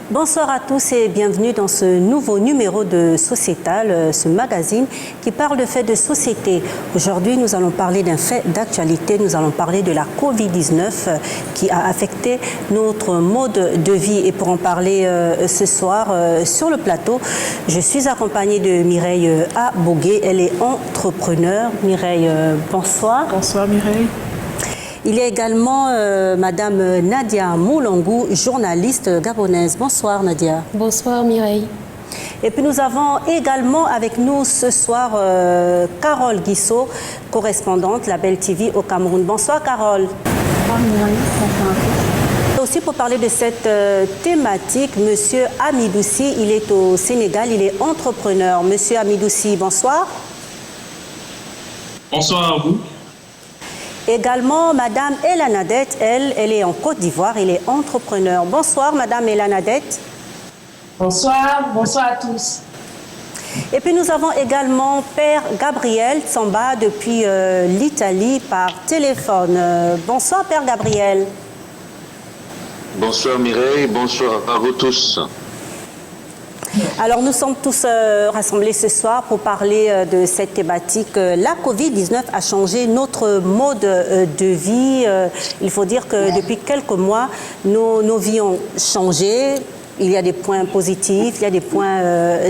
Bonsoir à tous et bienvenue dans ce nouveau numéro de Sociétal, ce magazine qui parle de faits de société. Aujourd'hui, nous allons parler d'un fait d'actualité. Nous allons parler de la Covid-19 qui a affecté notre mode de vie. Et pour en parler ce soir sur le plateau, je suis accompagnée de Mireille Abogué. Elle est entrepreneure. Mireille, bonsoir. Bonsoir Mireille. Il y a également Madame Nadia Moulongou, journaliste gabonaise. Bonsoir Nadia. Bonsoir Mireille. Et puis nous avons également avec nous ce soir Carole Guissot, correspondante Label TV au Cameroun. Bonsoir Carole. Bonsoir Mireille. Bonsoir. Aussi pour parler de cette thématique, Monsieur Amidoussi, il est au Sénégal, il est entrepreneur. Monsieur Amidoussi, bonsoir. Bonsoir à vous. Également, Madame Elanadette, elle est en Côte d'Ivoire, elle est entrepreneur. Bonsoir, Madame Elanadette. Bonsoir, bonsoir à tous. Et puis nous avons également Père Gabriel Tsamba depuis l'Italie par téléphone. Bonsoir, Père Gabriel. Bonsoir Mireille, bonsoir à vous tous. Alors nous sommes tous rassemblés ce soir pour parler de cette thématique. La Covid-19 a changé notre mode de vie. Il faut dire que depuis quelques mois, nos vies ont changé. Il y a des points positifs, il y a des points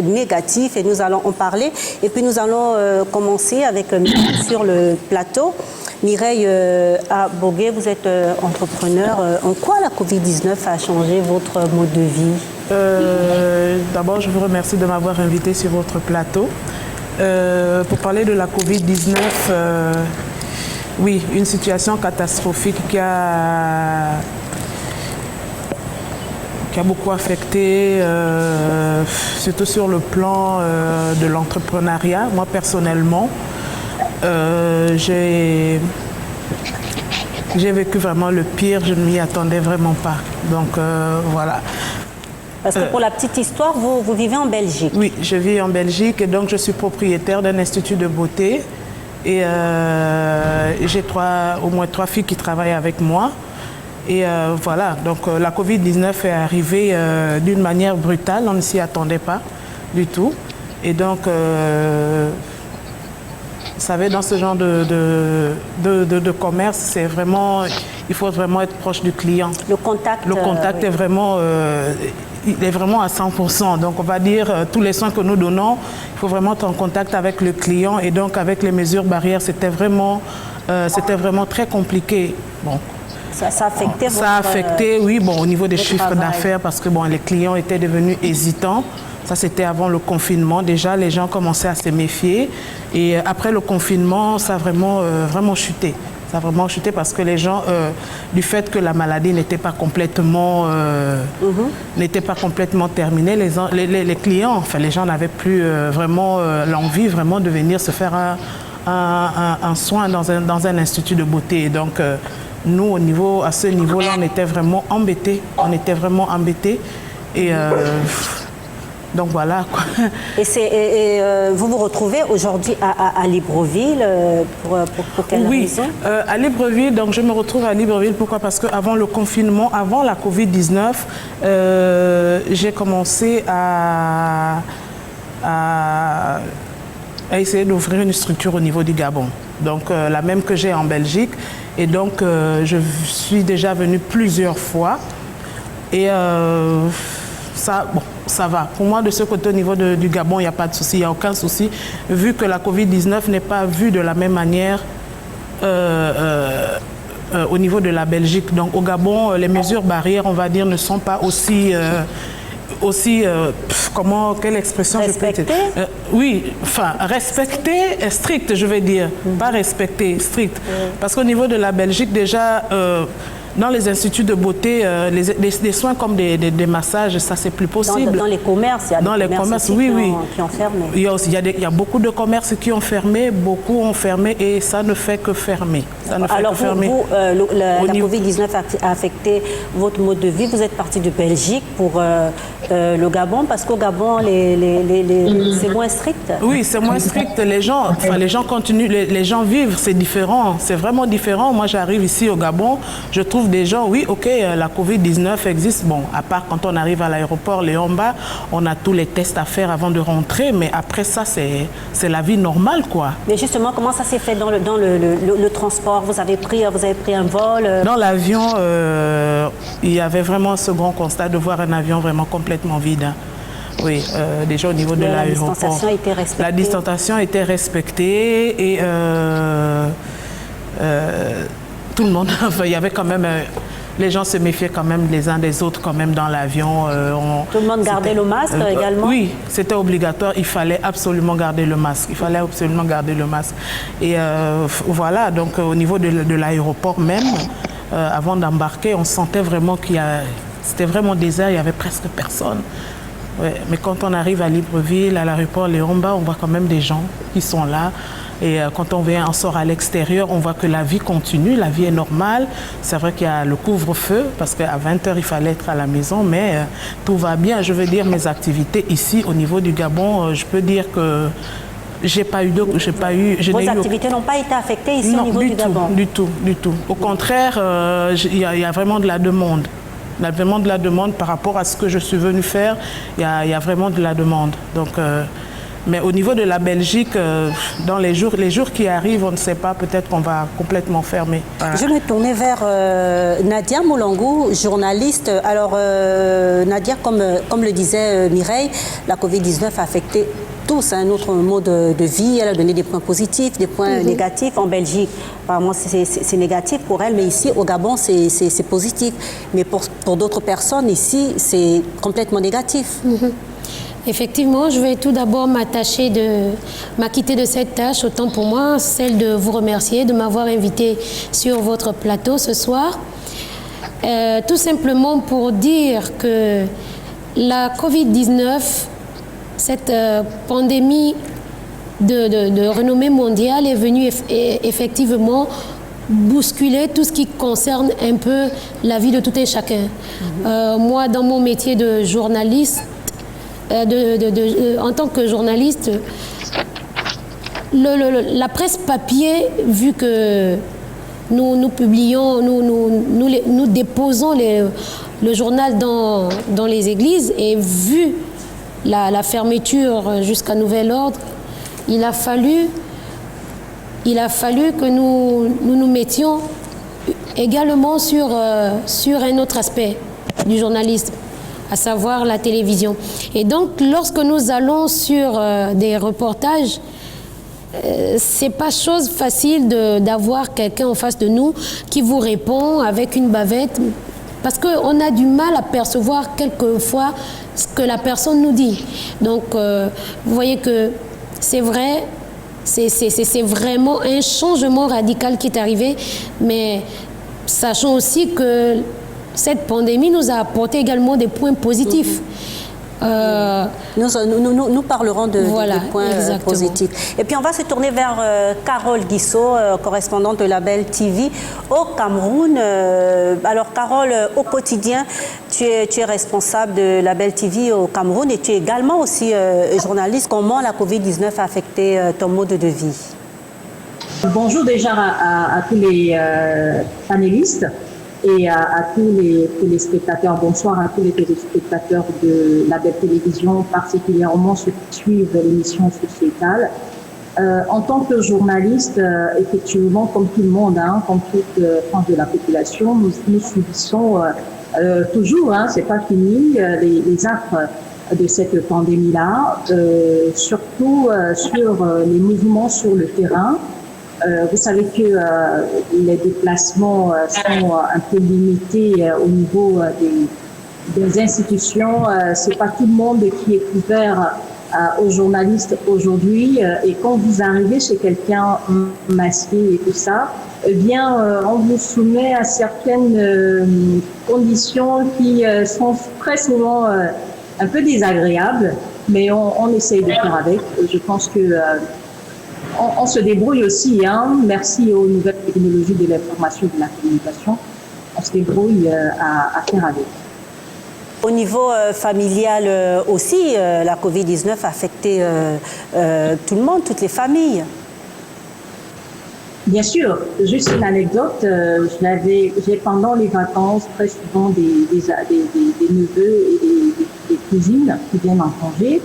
négatifs et nous allons en parler. Et puis nous allons commencer avec Mireille sur le plateau. Mireille Abogué, vous êtes entrepreneur. En quoi la Covid-19 a changé votre mode de vie ? D'abord, je vous remercie de m'avoir invité sur votre plateau. Pour parler de la Covid-19, oui, une situation catastrophique qui a beaucoup affecté, surtout sur le plan de l'entrepreneuriat. Moi, personnellement, j'ai vécu vraiment le pire, je ne m'y attendais vraiment pas. Donc, voilà. Parce que pour la petite histoire, vous vivez en Belgique. Oui, je vis en Belgique et donc je suis propriétaire d'un institut de beauté. Et j'ai au moins trois filles qui travaillent avec moi. Et voilà, donc la Covid-19 est arrivée d'une manière brutale, on ne s'y attendait pas du tout. Et donc, vous savez, dans ce genre de commerce, c'est vraiment, il faut vraiment être proche du client. Le contact. Le contact est vraiment, il est vraiment à 100%. Donc, on va dire, tous les soins que nous donnons, il faut vraiment être en contact avec le client. Et donc, avec les mesures barrières, c'était vraiment très compliqué. Bon. Ça a affecté votre... Ça a affecté, oui, bon, au niveau des chiffres d'affaires, parce que bon, les clients étaient devenus hésitants. Ça, c'était avant le confinement. Déjà, les gens commençaient à se méfier. Et après le confinement, ça a vraiment chuté. Ça a vraiment chuté parce que les gens, du fait que la maladie n'était pas complètement terminée, les clients, enfin, les gens n'avaient plus vraiment l'envie vraiment de venir se faire un soin dans un institut de beauté. Et donc, nous, à ce niveau-là, on était vraiment embêtés. On était vraiment embêtés. Et donc voilà, quoi. Et vous vous retrouvez aujourd'hui à Libreville pour quelle raison ? Oui, à Libreville, donc je me retrouve à Libreville. Pourquoi ? Parce qu'avant le confinement, avant la Covid-19, j'ai commencé à essayer d'ouvrir une structure au niveau du Gabon. Donc la même que j'ai en Belgique. Et donc je suis déjà venue plusieurs fois. Et ça va. Pour moi, de ce côté, au niveau du Gabon, il n'y a pas de souci, il n'y a aucun souci, vu que la Covid-19 n'est pas vue de la même manière au niveau de la Belgique. Donc au Gabon, les mesures barrières, on va dire, ne sont pas aussi... quelle expression respecté? Je peux dire oui, enfin, respecté, strict, je vais dire. Pas respecté, strict. Parce qu'au niveau de la Belgique, déjà... dans les instituts de beauté, des soins comme des massages, ça c'est plus possible. Dans les commerces, il y a des commerces qui ont fermé. Il y a beaucoup de commerces qui ont fermé, beaucoup ont fermé et ça ne fait que fermer. Alors la Covid-19 a affecté votre mode de vie. Vous êtes parti de Belgique pour le Gabon parce qu'au Gabon, c'est moins strict. Oui, c'est moins strict. Les gens continuent, les gens vivent, c'est différent. C'est vraiment différent. Moi, j'arrive ici au Gabon, je trouve trouve des gens, oui, ok, la Covid-19 existe. Bon, à part quand on arrive à l'aéroport Léon-Mba, on a tous les tests à faire avant de rentrer, mais après ça, c'est la vie normale, quoi. Mais justement, comment ça s'est fait dans le transport? Vous avez pris un vol Dans l'avion, il y avait vraiment ce grand constat de voir un avion vraiment complètement vide. Hein. Oui, déjà au niveau de l'aéroport. La distanciation était respectée. La distanciation était respectée et tout le monde, il y avait quand même, les gens se méfiaient quand même les uns des autres quand même dans l'avion. Tout le monde gardait le masque également? Oui, c'était obligatoire, il fallait absolument garder le masque. Il fallait absolument garder le masque. Et voilà, donc au niveau de l'aéroport même, avant d'embarquer, on sentait vraiment c'était vraiment désert, il n'y avait presque personne. Ouais, mais quand on arrive à Libreville, à l'aéroport Léon-Mba, on voit quand même des gens qui sont là. Et quand on sort à l'extérieur, on voit que la vie continue, la vie est normale. C'est vrai qu'il y a le couvre-feu, parce qu'à 20h, il fallait être à la maison, mais tout va bien. Je veux dire, mes activités ici, au niveau du Gabon, je peux dire que Vos activités n'ont pas été affectées ici au niveau du Gabon? Du tout. Au contraire, il y a vraiment de la demande. Il y a vraiment de la demande par rapport à ce que je suis venue faire. Il y a vraiment de la demande. Donc, mais au niveau de la Belgique, dans les jours qui arrivent, on ne sait pas, peut-être qu'on va complètement fermer. Voilà. Je vais tourner vers Nadia Moulangou, journaliste. Alors, Nadia, comme le disait Mireille, la Covid-19 a affecté tous notre mode de vie. Elle a donné des points positifs, des points négatifs. En Belgique, apparemment, c'est négatif pour elle, mais ici, au Gabon, c'est positif. Mais pour d'autres personnes, ici, c'est complètement négatif. Effectivement, je vais tout d'abord m'acquitter de cette tâche, autant pour moi, celle de vous remercier de m'avoir invité sur votre plateau ce soir. Tout simplement pour dire que la Covid-19, cette pandémie de renommée mondiale est venue effectivement bousculer tout ce qui concerne un peu la vie de tout et chacun. Moi, dans mon métier de journaliste, en tant que journaliste, la presse papier, vu que nous publions, nous déposons le journal dans les églises, et vu la fermeture jusqu'à nouvel ordre, il a fallu que nous mettions également sur un autre aspect du journalisme, à savoir la télévision. Et donc, lorsque nous allons sur des reportages, c'est pas chose facile d'avoir quelqu'un en face de nous qui vous répond avec une bavette, parce qu'on a du mal à percevoir quelquefois ce que la personne nous dit. Donc, vous voyez que c'est vrai, c'est vraiment un changement radical qui est arrivé, mais sachant aussi que cette pandémie nous a apporté également des points positifs. Nous parlerons de points positifs. Et puis on va se tourner vers Carole Guissot, correspondante de Label TV au Cameroun. Alors Carole, au quotidien, tu es responsable de Label TV au Cameroun et tu es également aussi journaliste. Comment la Covid-19 a affecté ton mode de vie? Bonjour déjà à tous les panélistes et à tous les spectateurs. Bonsoir à tous les téléspectateurs de la Belle Télévision, particulièrement ceux qui suivent l'émission sociétale. En tant que journaliste, effectivement, comme tout le monde, comme toute frange de la population, nous subissons toujours, c'est pas fini, les affres de cette pandémie-là, surtout sur les mouvements sur le terrain. Vous savez que les déplacements sont un peu limités au niveau des institutions. C'est pas tout le monde qui est ouvert aux journalistes aujourd'hui. Et quand vous arrivez chez quelqu'un masqué et tout ça, eh bien, on vous soumet à certaines conditions qui sont très souvent un peu désagréables, mais on essaye de faire avec. Je pense que on se débrouille aussi, merci aux nouvelles technologies de l'information et de la communication, on se débrouille à faire avec. Au niveau familial aussi, la Covid-19 a affecté tout le monde, toutes les familles. Bien sûr, juste une anecdote, j'ai pendant les vacances très souvent des neveux et des cousines qui viennent en congé.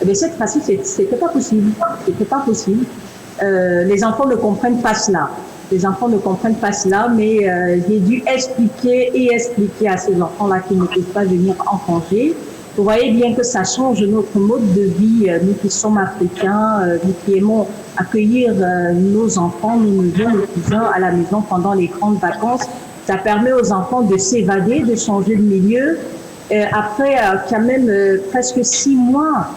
Mais cette fois-ci, c'était pas possible. C'était pas possible. Les enfants ne comprennent pas cela. Les enfants ne comprennent pas cela, mais j'ai dû expliquer à ces enfants-là qu'ils ne peuvent pas venir en congé. Vous voyez bien que ça change notre mode de vie, nous qui sommes africains, nous qui aimons accueillir nos enfants, nos neveux, nos cousins à la maison pendant les grandes vacances. Ça permet aux enfants de s'évader, de changer de milieu. Après quand même presque 6 mois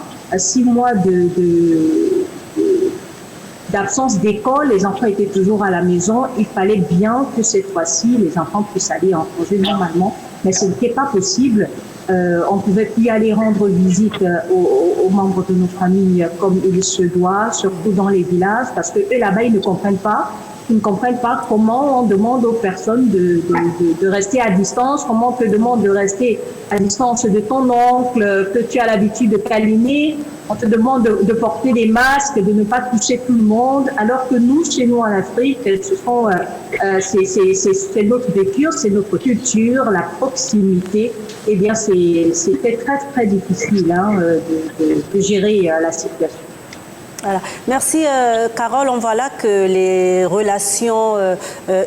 d'absence d'école, les enfants étaient toujours à la maison. Il fallait bien que cette fois-ci, les enfants puissent aller en congé normalement, mais ce n'était pas possible. On ne pouvait plus aller rendre visite aux membres de nos familles comme il se doit, surtout dans les villages, parce que eux là-bas, ils ne comprennent pas. Ils ne comprennent pas comment on demande aux personnes de rester à distance, comment on te demande de rester à distance de ton oncle que tu as l'habitude de câliner. On te demande de porter des masques, de ne pas toucher tout le monde, alors que nous, chez nous en Afrique, c'est notre vécu, c'est notre culture, la proximité. Eh bien, c'était très, très difficile de gérer la situation. Voilà. Merci Carole. On voit là que les relations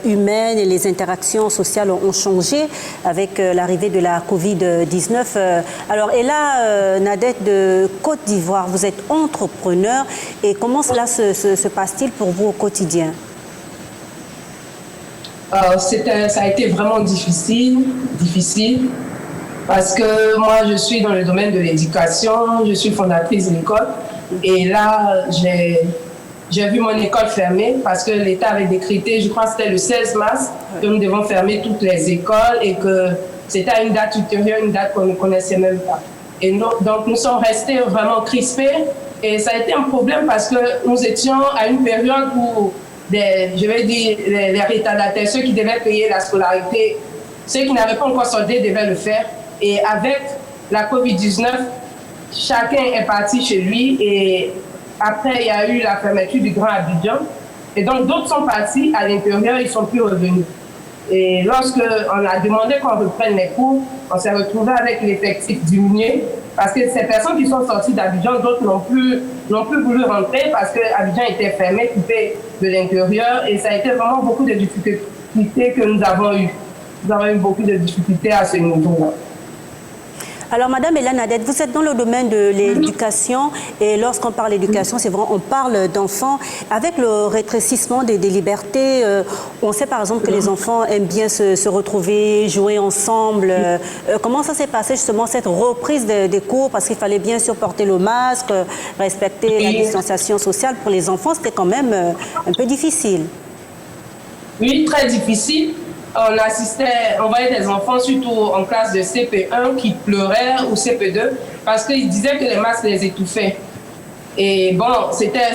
humaines et les interactions sociales ont changé avec l'arrivée de la Covid-19. Alors, et là, Nadette de Côte d'Ivoire, vous êtes entrepreneur et comment cela se passe-t-il pour vous au quotidien? Ça a été vraiment difficile parce que moi je suis dans le domaine de l'éducation, je suis fondatrice d'école. Et là, j'ai vu mon école fermée parce que l'État avait décrété, je crois que c'était le 16 mars, que nous devons fermer toutes les écoles et que c'était à une date ultérieure, une date qu'on ne connaissait même pas. Et donc, nous sommes restés vraiment crispés et ça a été un problème parce que nous étions à une période où, les retardataires, ceux qui devaient payer la scolarité, ceux qui n'avaient pas encore soldé devaient le faire. Et avec la COVID-19, chacun est parti chez lui et après il y a eu la fermeture du Grand Abidjan et donc d'autres sont partis à l'intérieur, ils ne sont plus revenus. Et lorsque on a demandé qu'on reprenne les cours, on s'est retrouvé avec l'effectif diminué parce que ces personnes qui sont sorties d'Abidjan, d'autres n'ont plus voulu rentrer parce que Abidjan était fermé, coupé de l'intérieur et ça a été vraiment beaucoup de difficultés que nous avons eues. Nous avons eu beaucoup de difficultés à ce niveau-là. Alors, Madame Hélène Nadette, vous êtes dans le domaine de l'éducation et lorsqu'on parle d'éducation, c'est vrai, on parle d'enfants. Avec le rétrécissement des libertés, on sait par exemple que les enfants aiment bien se retrouver, jouer ensemble. Comment ça s'est passé justement cette reprise des cours? Parce qu'il fallait bien sûr porter le masque, respecter la distanciation sociale. Pour les enfants, c'était quand même un peu difficile. Oui, très difficile. On voyait des enfants, surtout en classe de CP1, qui pleuraient ou CP2 parce qu'ils disaient que les masques les étouffaient. Et bon, c'était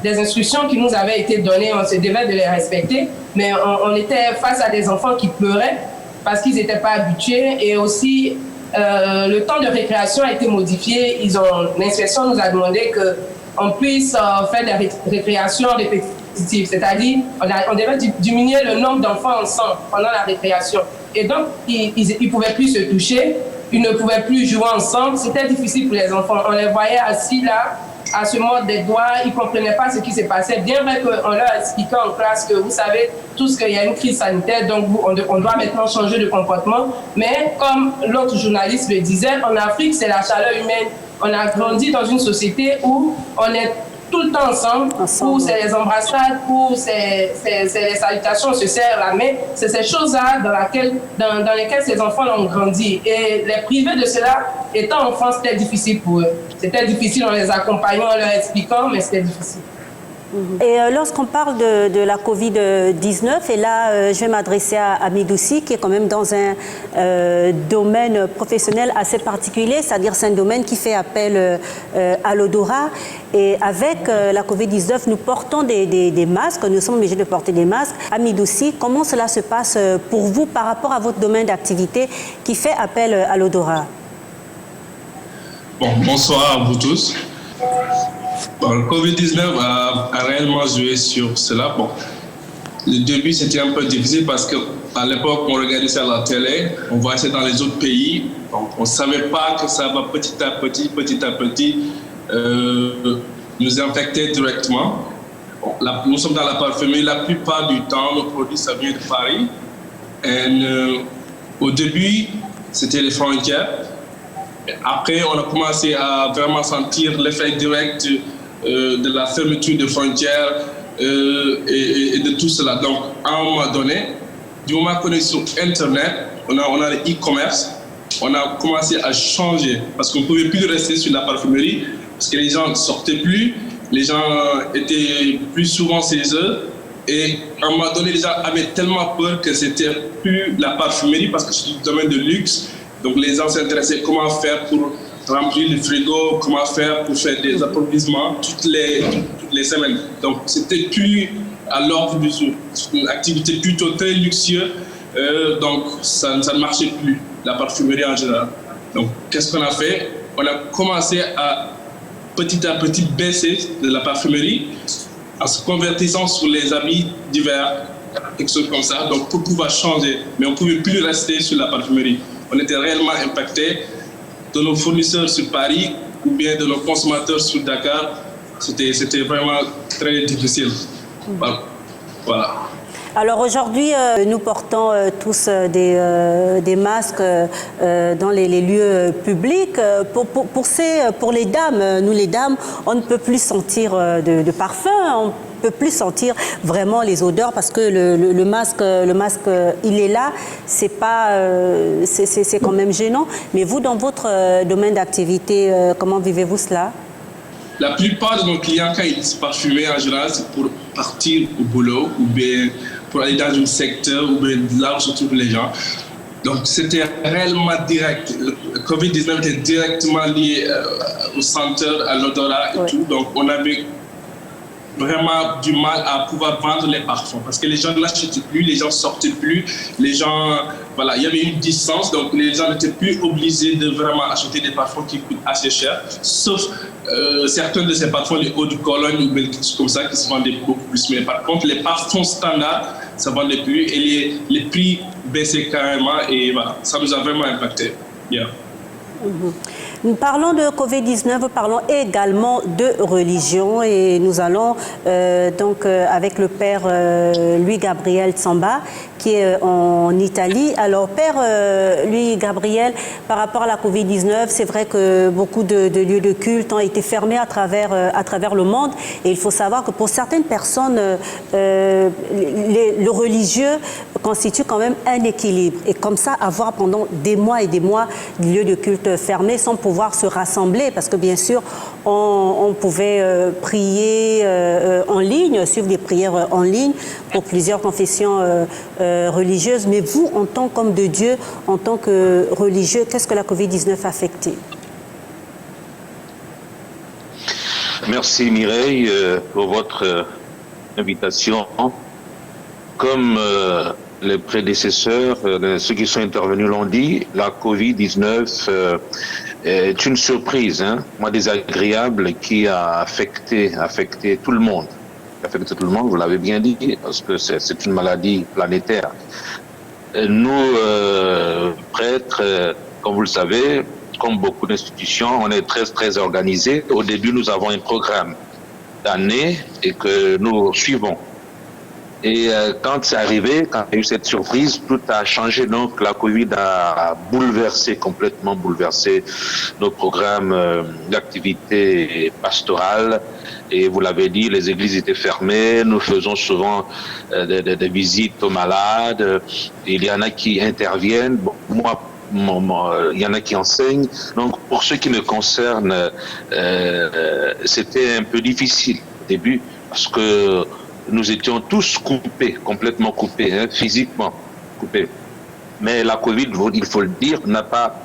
des instructions qui nous avaient été données, on se devait de les respecter, mais on était face à des enfants qui pleuraient parce qu'ils n'étaient pas habitués et aussi le temps de récréation a été modifié. L'inspection nous a demandé qu'on puisse faire des récréations répétitives. C'est-à-dire, on devait diminuer le nombre d'enfants ensemble pendant la récréation. Et donc, ils ne pouvaient plus se toucher, ils ne pouvaient plus jouer ensemble. C'était difficile pour les enfants. On les voyait assis là, à se mordre des doigts, ils ne comprenaient pas ce qui se passait. Bien vrai qu'on leur expliquait en classe que vous savez tous qu'il y a une crise sanitaire, donc on doit maintenant changer de comportement. Mais comme l'autre journaliste le disait, en Afrique, c'est la chaleur humaine. On a grandi dans une société où on est tout le temps ensemble, où c'est les embrassades, où c'est les salutations, on se serre la main. C'est ces choses-là dans lesquelles ces enfants ont grandi. Et les priver de cela, étant enfants, c'était difficile pour eux. C'était difficile en les accompagnant, en leur expliquant, mais c'était difficile. Et lorsqu'on parle de la Covid-19, et là, je vais m'adresser à Midoussi, qui est quand même dans un domaine professionnel assez particulier, c'est-à-dire c'est un domaine qui fait appel à l'odorat. Et avec la Covid-19, nous portons des masques, nous sommes obligés de porter des masques. À Midoussi, comment cela se passe pour vous par rapport à votre domaine d'activité qui fait appel à l'odorat? Bon, bonsoir à vous tous. Bon, le Covid-19 a réellement joué sur cela. Bon, le début, c'était un peu difficile parce qu'à l'époque, on regardait ça à la télé, on voyait ça dans les autres pays. Donc, on ne savait pas que ça va petit à petit nous infecter directement. Bon, nous sommes dans la parfumerie, la plupart du temps, nos produits, ça vient de Paris. Et, au début, c'était les frontières. Après, on a commencé à vraiment sentir l'effet direct de la fermeture des frontières et de tout cela. Donc, à un moment donné, du moment qu'on est sur Internet, on a le e-commerce, on a commencé à changer parce qu'on ne pouvait plus rester sur la parfumerie parce que les gens ne sortaient plus, les gens étaient plus souvent chez eux. Et à un moment donné, les gens avaient tellement peur que c'était plus la parfumerie parce que c'est du domaine de luxe. Donc les gens s'intéressaient comment faire pour remplir le frigo, comment faire pour faire des approvisionnements toutes les semaines. Donc c'était plus à l'ordre du jour. C'est une activité plutôt très luxueuse. Donc ça ne marchait plus, la parfumerie en général. Donc qu'est-ce qu'on a fait? On a commencé à petit baisser de la parfumerie en se convertissant sur les habits d'hiver, quelque chose comme ça, donc pour pouvoir changer. Mais on ne pouvait plus rester sur la parfumerie. On était réellement impacté de nos fournisseurs sur Paris ou bien de nos consommateurs sur Dakar. C'était vraiment très difficile. Voilà. Alors aujourd'hui, nous portons tous des masques dans les lieux publics. Pour les dames, nous les dames, on ne peut plus sentir de parfum, on ne peut plus sentir vraiment les odeurs parce que le masque, il est là, c'est quand même gênant. Mais vous, dans votre domaine d'activité, comment vivez-vous cela? La plupart de nos clients, quand ils se parfument, en général, c'est pour partir au boulot ou bien pour aller dans un secteur ou bien là où se trouvent les gens. Donc, c'était réellement direct. Le Covid-19 était directement lié au senteur, à l'odorat et tout. Donc, on avait vraiment du mal à pouvoir vendre les parfums parce que les gens n'achetaient plus, les gens sortaient plus, les gens, voilà, il y avait une distance, donc les gens n'étaient plus obligés de vraiment acheter des parfums qui coûtent assez cher, sauf certains de ces parfums, les eaux de Cologne ou quelque chose comme ça, qui se vendaient beaucoup plus. Mais par contre, les parfums standards, ça ne vendait plus et les prix baissaient carrément et voilà, ça nous a vraiment impacté. Yeah. Nous parlons de Covid-19, parlons également de religion et nous allons donc avec le père Louis-Gabriel Tsamba qui est en Italie. Alors père Louis-Gabriel, par rapport à la Covid-19, c'est vrai que beaucoup de lieux de culte ont été fermés à travers le monde et il faut savoir que pour certaines personnes, le religieux constitue quand même un équilibre et comme ça avoir pendant des mois et des mois des lieux de culte fermés sans pouvoir se rassembler parce que bien sûr on pouvait prier en ligne, suivre des prières en ligne pour plusieurs confessions religieuses, mais vous en tant qu'homme de Dieu, en tant que religieux, qu'est-ce que la Covid-19 a affecté? Merci Mireille pour votre invitation. Comme les prédécesseurs, ceux qui sont intervenus l'ont dit, la Covid-19 est une surprise, moi désagréable, qui a affecté tout le monde. Affecté tout le monde, vous l'avez bien dit, parce que c'est une maladie planétaire. Nous, prêtres, comme vous le savez, comme beaucoup d'institutions, on est très organisés. Au début, nous avons un programme d'année et que nous suivons. Et quand c'est arrivé, quand il y a eu cette surprise, tout a changé. Donc la Covid a complètement bouleversé nos programmes d'activité pastorale. Et vous l'avez dit, les églises étaient fermées. Nous faisons souvent des visites aux malades. Il y en a qui interviennent. Bon, moi, il y en a qui enseignent. Donc pour ce qui me concerne, c'était un peu difficile au début parce que nous étions tous coupés, complètement coupés, physiquement coupés. Mais la Covid, il faut le dire, n'a pas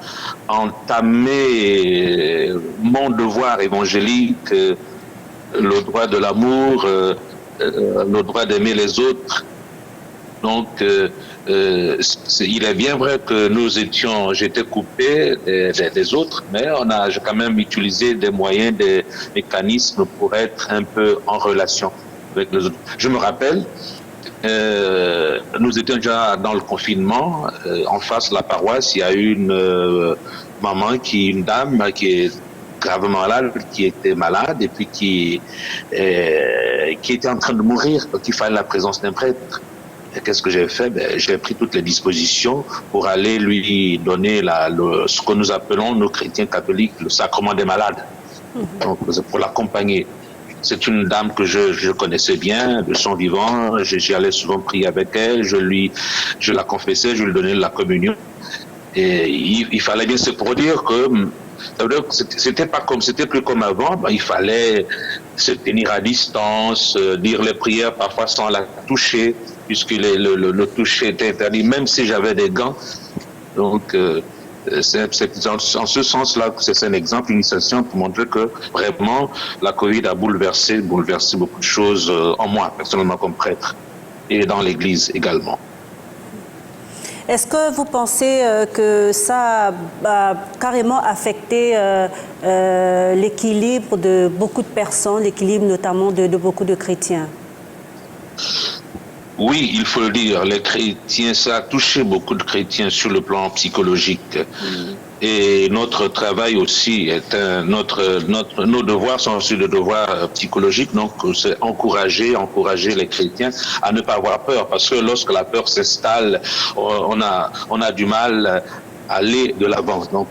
entamé mon devoir évangélique, le droit de l'amour, le droit d'aimer les autres. Donc, il est bien vrai que j'étais coupé des autres, mais on a quand même utilisé des moyens, des mécanismes pour être un peu en relation avec les autres. Je me rappelle, nous étions déjà dans le confinement, en face de la paroisse, il y a eu une dame qui est gravement malade, qui était malade et puis qui était en train de mourir, donc il fallait la présence d'un prêtre. Et qu'est-ce que j'ai fait? J'ai pris toutes les dispositions pour aller lui donner ce que nous appelons, nous chrétiens catholiques, le sacrement des malades. Donc, pour l'accompagner. C'est une dame que je connaissais bien, de son vivant. J'y allais souvent prier avec elle. Je la confessais, je lui donnais la communion. Et il fallait bien se produire que c'était plus comme avant. Il fallait se tenir à distance, dire les prières parfois sans la toucher, puisque le toucher était interdit, même si j'avais des gants. Donc, c'est en ce sens-là que c'est un exemple, une initiation pour montrer que vraiment la Covid a bouleversé beaucoup de choses en moi, personnellement comme prêtre, et dans l'Église également. Est-ce que vous pensez que ça a carrément affecté l'équilibre de beaucoup de personnes, l'équilibre notamment de beaucoup de chrétiens? Oui, il faut le dire, les chrétiens, ça a touché beaucoup de chrétiens sur le plan psychologique. Et notre travail aussi nos devoirs sont aussi des devoirs psychologiques, donc c'est encourager les chrétiens à ne pas avoir peur, parce que lorsque la peur s'installe, on a du mal à aller de l'avant. Donc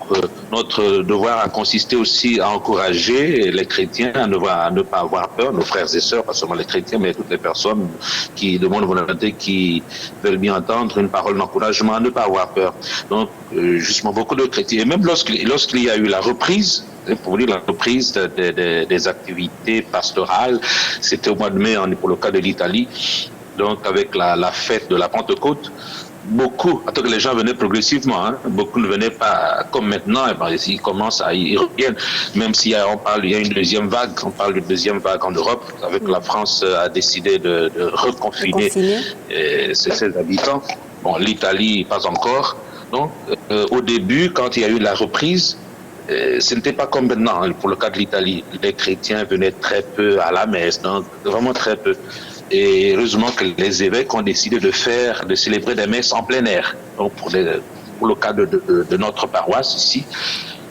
notre devoir a consisté aussi à encourager les chrétiens à ne pas avoir peur, nos frères et sœurs, pas seulement les chrétiens, mais toutes les personnes qui de bonne volonté, qui veulent bien entendre une parole d'encouragement, à ne pas avoir peur. Donc justement beaucoup de chrétiens, et même lorsqu'il y a eu la reprise, pour dire la reprise des activités pastorales, c'était au mois de mai, pour le cas de l'Italie, donc avec la fête de la Pentecôte. Beaucoup, que les gens venaient progressivement, beaucoup ne venaient pas comme maintenant, ils reviennent, même s'il y a une deuxième vague, on parle d'une deuxième vague en Europe, avec la France a décidé de reconfiner ses habitants. Bon, l'Italie, pas encore. Donc, au début, quand il y a eu la reprise, ce n'était pas comme maintenant. Pour le cas de l'Italie, les chrétiens venaient très peu à la messe, donc vraiment très peu. Et heureusement que les évêques ont décidé de célébrer des messes en plein air. Donc pour le cas de notre paroisse ici,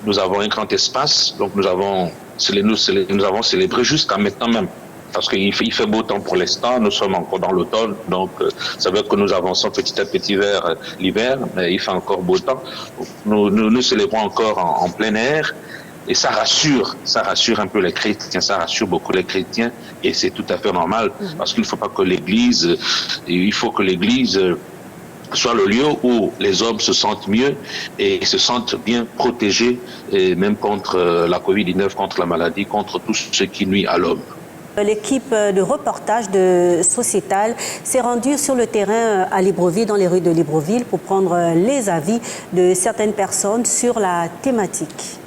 nous avons un grand espace, donc nous avons célébré jusqu'à maintenant même. Parce qu'il fait beau temps pour l'instant, nous sommes encore dans l'automne, donc ça veut dire que nous avançons petit à petit vers l'hiver, mais il fait encore beau temps. Nous célébrons encore en plein air. Et ça rassure un peu les chrétiens, ça rassure beaucoup les chrétiens, et c'est tout à fait normal, parce qu'il ne faut pas que l'Église, soit le lieu où les hommes se sentent mieux et se sentent bien protégés, et même contre la Covid-19, contre la maladie, contre tout ce qui nuit à l'homme. L'équipe de reportage de Sociétal s'est rendue sur le terrain à Libreville, dans les rues de Libreville, pour prendre les avis de certaines personnes sur la thématique.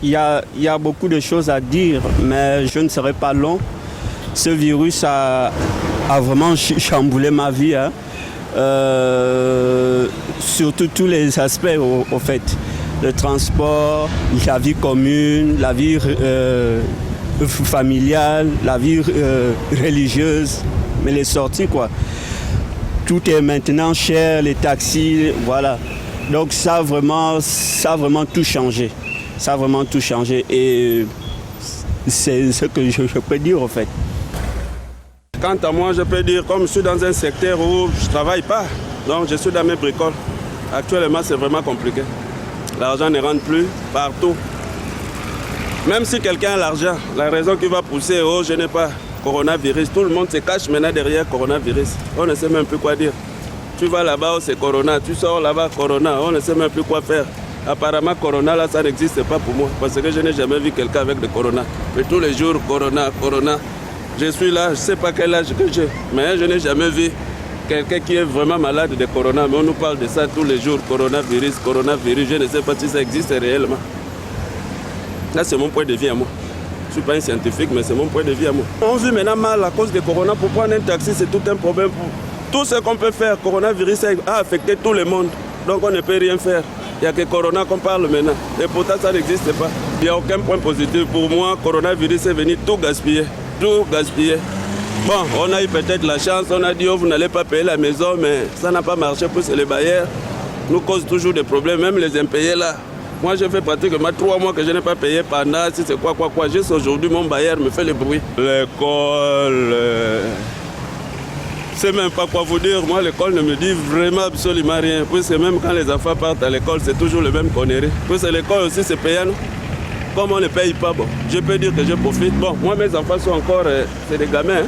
Il y a beaucoup de choses à dire, mais je ne serai pas long. Ce virus a vraiment chamboulé ma vie, surtout tous les aspects, au fait. Le transport, la vie commune, la vie familiale, la vie religieuse, mais les sorties, quoi. Tout est maintenant cher, les taxis, voilà. Donc ça a vraiment tout changé. Ça a vraiment tout changé et c'est ce que je peux dire en fait. Quant à moi, je peux dire, comme je suis dans un secteur où je ne travaille pas, donc je suis dans mes bricoles. Actuellement, c'est vraiment compliqué. L'argent ne rentre plus partout. Même si quelqu'un a l'argent, la raison qui va pousser, oh je n'ai pas coronavirus, tout le monde se cache maintenant derrière coronavirus. On ne sait même plus quoi dire. Tu vas là-bas, oh, c'est corona, tu sors là-bas, corona, on ne sait même plus quoi faire. Apparemment, corona, là, ça n'existe pas pour moi, parce que je n'ai jamais vu quelqu'un avec le corona. Mais tous les jours, corona. Je suis là, je ne sais pas quel âge que j'ai, mais je n'ai jamais vu quelqu'un qui est vraiment malade de corona. Mais on nous parle de ça tous les jours, coronavirus, je ne sais pas si ça existe réellement. Là, c'est mon point de vue à moi. Je ne suis pas un scientifique, mais c'est mon point de vue à moi. On vit maintenant mal à cause du corona. Pour prendre un taxi, c'est tout un problème. Tout ce qu'on peut faire, le coronavirus a affecté tout le monde. Donc on ne peut rien faire. Il n'y a que corona qu'on parle maintenant. Et pourtant, ça n'existe pas. Il n'y a aucun point positif. Pour moi, le coronavirus est venu tout gaspiller. Tout gaspiller. Bon, on a eu peut-être la chance. On a dit, oh, vous n'allez pas payer la maison, mais ça n'a pas marché pour les bailleurs. Nous cause toujours des problèmes, même les impayés là. Moi, je fais pratiquement 3 mois que je n'ai pas payé pendant, si c'est quoi. Juste aujourd'hui, mon bailleur me fait le bruit. L'école, je ne sais même pas quoi vous dire. Moi, l'école ne me dit vraiment absolument rien. Puisque même quand les enfants partent à l'école, c'est toujours le même connerie. Puisque l'école aussi, c'est payant. Comme on ne paye pas, bon, je peux dire que je profite. Bon, moi, mes enfants sont encore, c'est des gamins.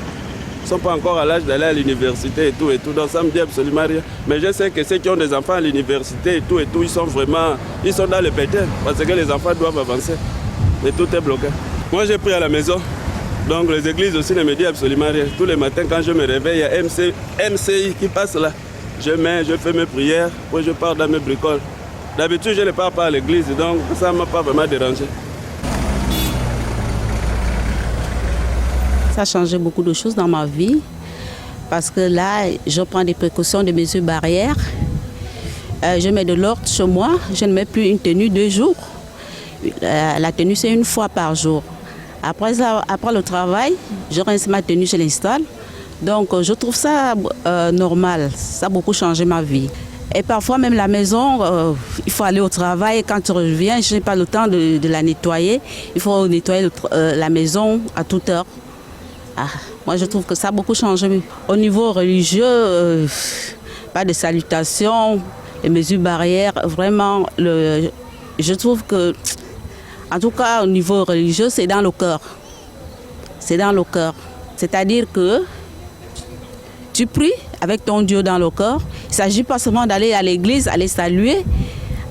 Ils ne sont pas encore à l'âge d'aller à l'université et tout. Donc ça ne me dit absolument rien. Mais je sais que ceux qui ont des enfants à l'université et tout, ils sont dans le pétrin. Parce que les enfants doivent avancer. Mais tout est bloqué. Moi, j'ai pris à la maison. Donc les églises aussi ne me disent absolument rien. Tous les matins, quand je me réveille, il y a MCI qui passe là. Je fais mes prières, puis je pars dans mes bricoles. D'habitude, je ne pars pas à l'église, donc ça ne m'a pas vraiment dérangé. Ça a changé beaucoup de choses dans ma vie parce que là, je prends des précautions, des mesures barrières. Je mets de l'ordre chez moi. Je ne mets plus une tenue 2 jours. La tenue, c'est 1 fois par jour. Après le travail, je rince ma tenue, je l'installe. Donc, je trouve ça normal. Ça a beaucoup changé ma vie. Et parfois, même la maison, il faut aller au travail. Quand tu reviens, je n'ai pas le temps de la nettoyer. Il faut nettoyer la maison à toute heure. Moi, je trouve que ça a beaucoup changé. Au niveau religieux, pas de salutations, les mesures barrières, vraiment, je trouve que, en tout cas, au niveau religieux, c'est dans le cœur. C'est dans le cœur. C'est-à-dire que tu pries avec ton Dieu dans le cœur. Il ne s'agit pas seulement d'aller à l'église, aller saluer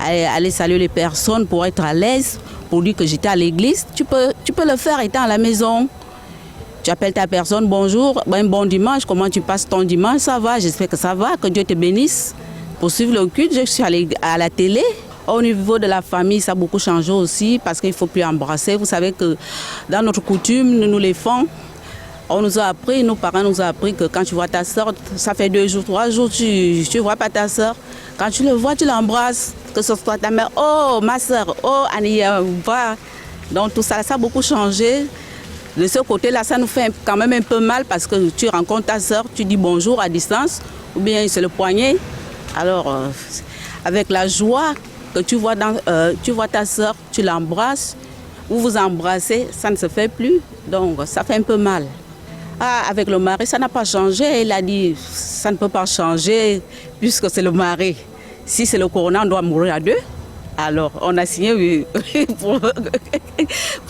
les personnes pour être à l'aise, pour dire que j'étais à l'église. Tu peux le faire étant à la maison. Tu appelles ta personne, bonjour, bon dimanche, comment tu passes ton dimanche, ça va, j'espère que ça va, que Dieu te bénisse. Pour suivre le culte, je suis allée à la télé. Au niveau de la famille, ça a beaucoup changé aussi parce qu'il ne faut plus embrasser. Vous savez que dans notre coutume, nous les femmes, on nous a appris, nos parents nous ont appris que quand tu vois ta soeur, ça fait 2 jours, 3 jours, tu ne vois pas ta soeur. Quand tu le vois, tu l'embrasses, que ce soit ta mère, oh ma soeur, oh Annie, va. Donc tout ça, ça a beaucoup changé. De ce côté-là, ça nous fait quand même un peu mal parce que tu rencontres ta soeur, tu dis bonjour à distance, ou bien c'est le poignet. Alors, avec la joie que tu vois ta soeur, tu l'embrasses, vous vous embrassez, ça ne se fait plus, donc ça fait un peu mal. Avec le mari, ça n'a pas changé. Il a dit, ça ne peut pas changer puisque c'est le mari. Si c'est le corona, on doit mourir à 2. Alors, on a signé pour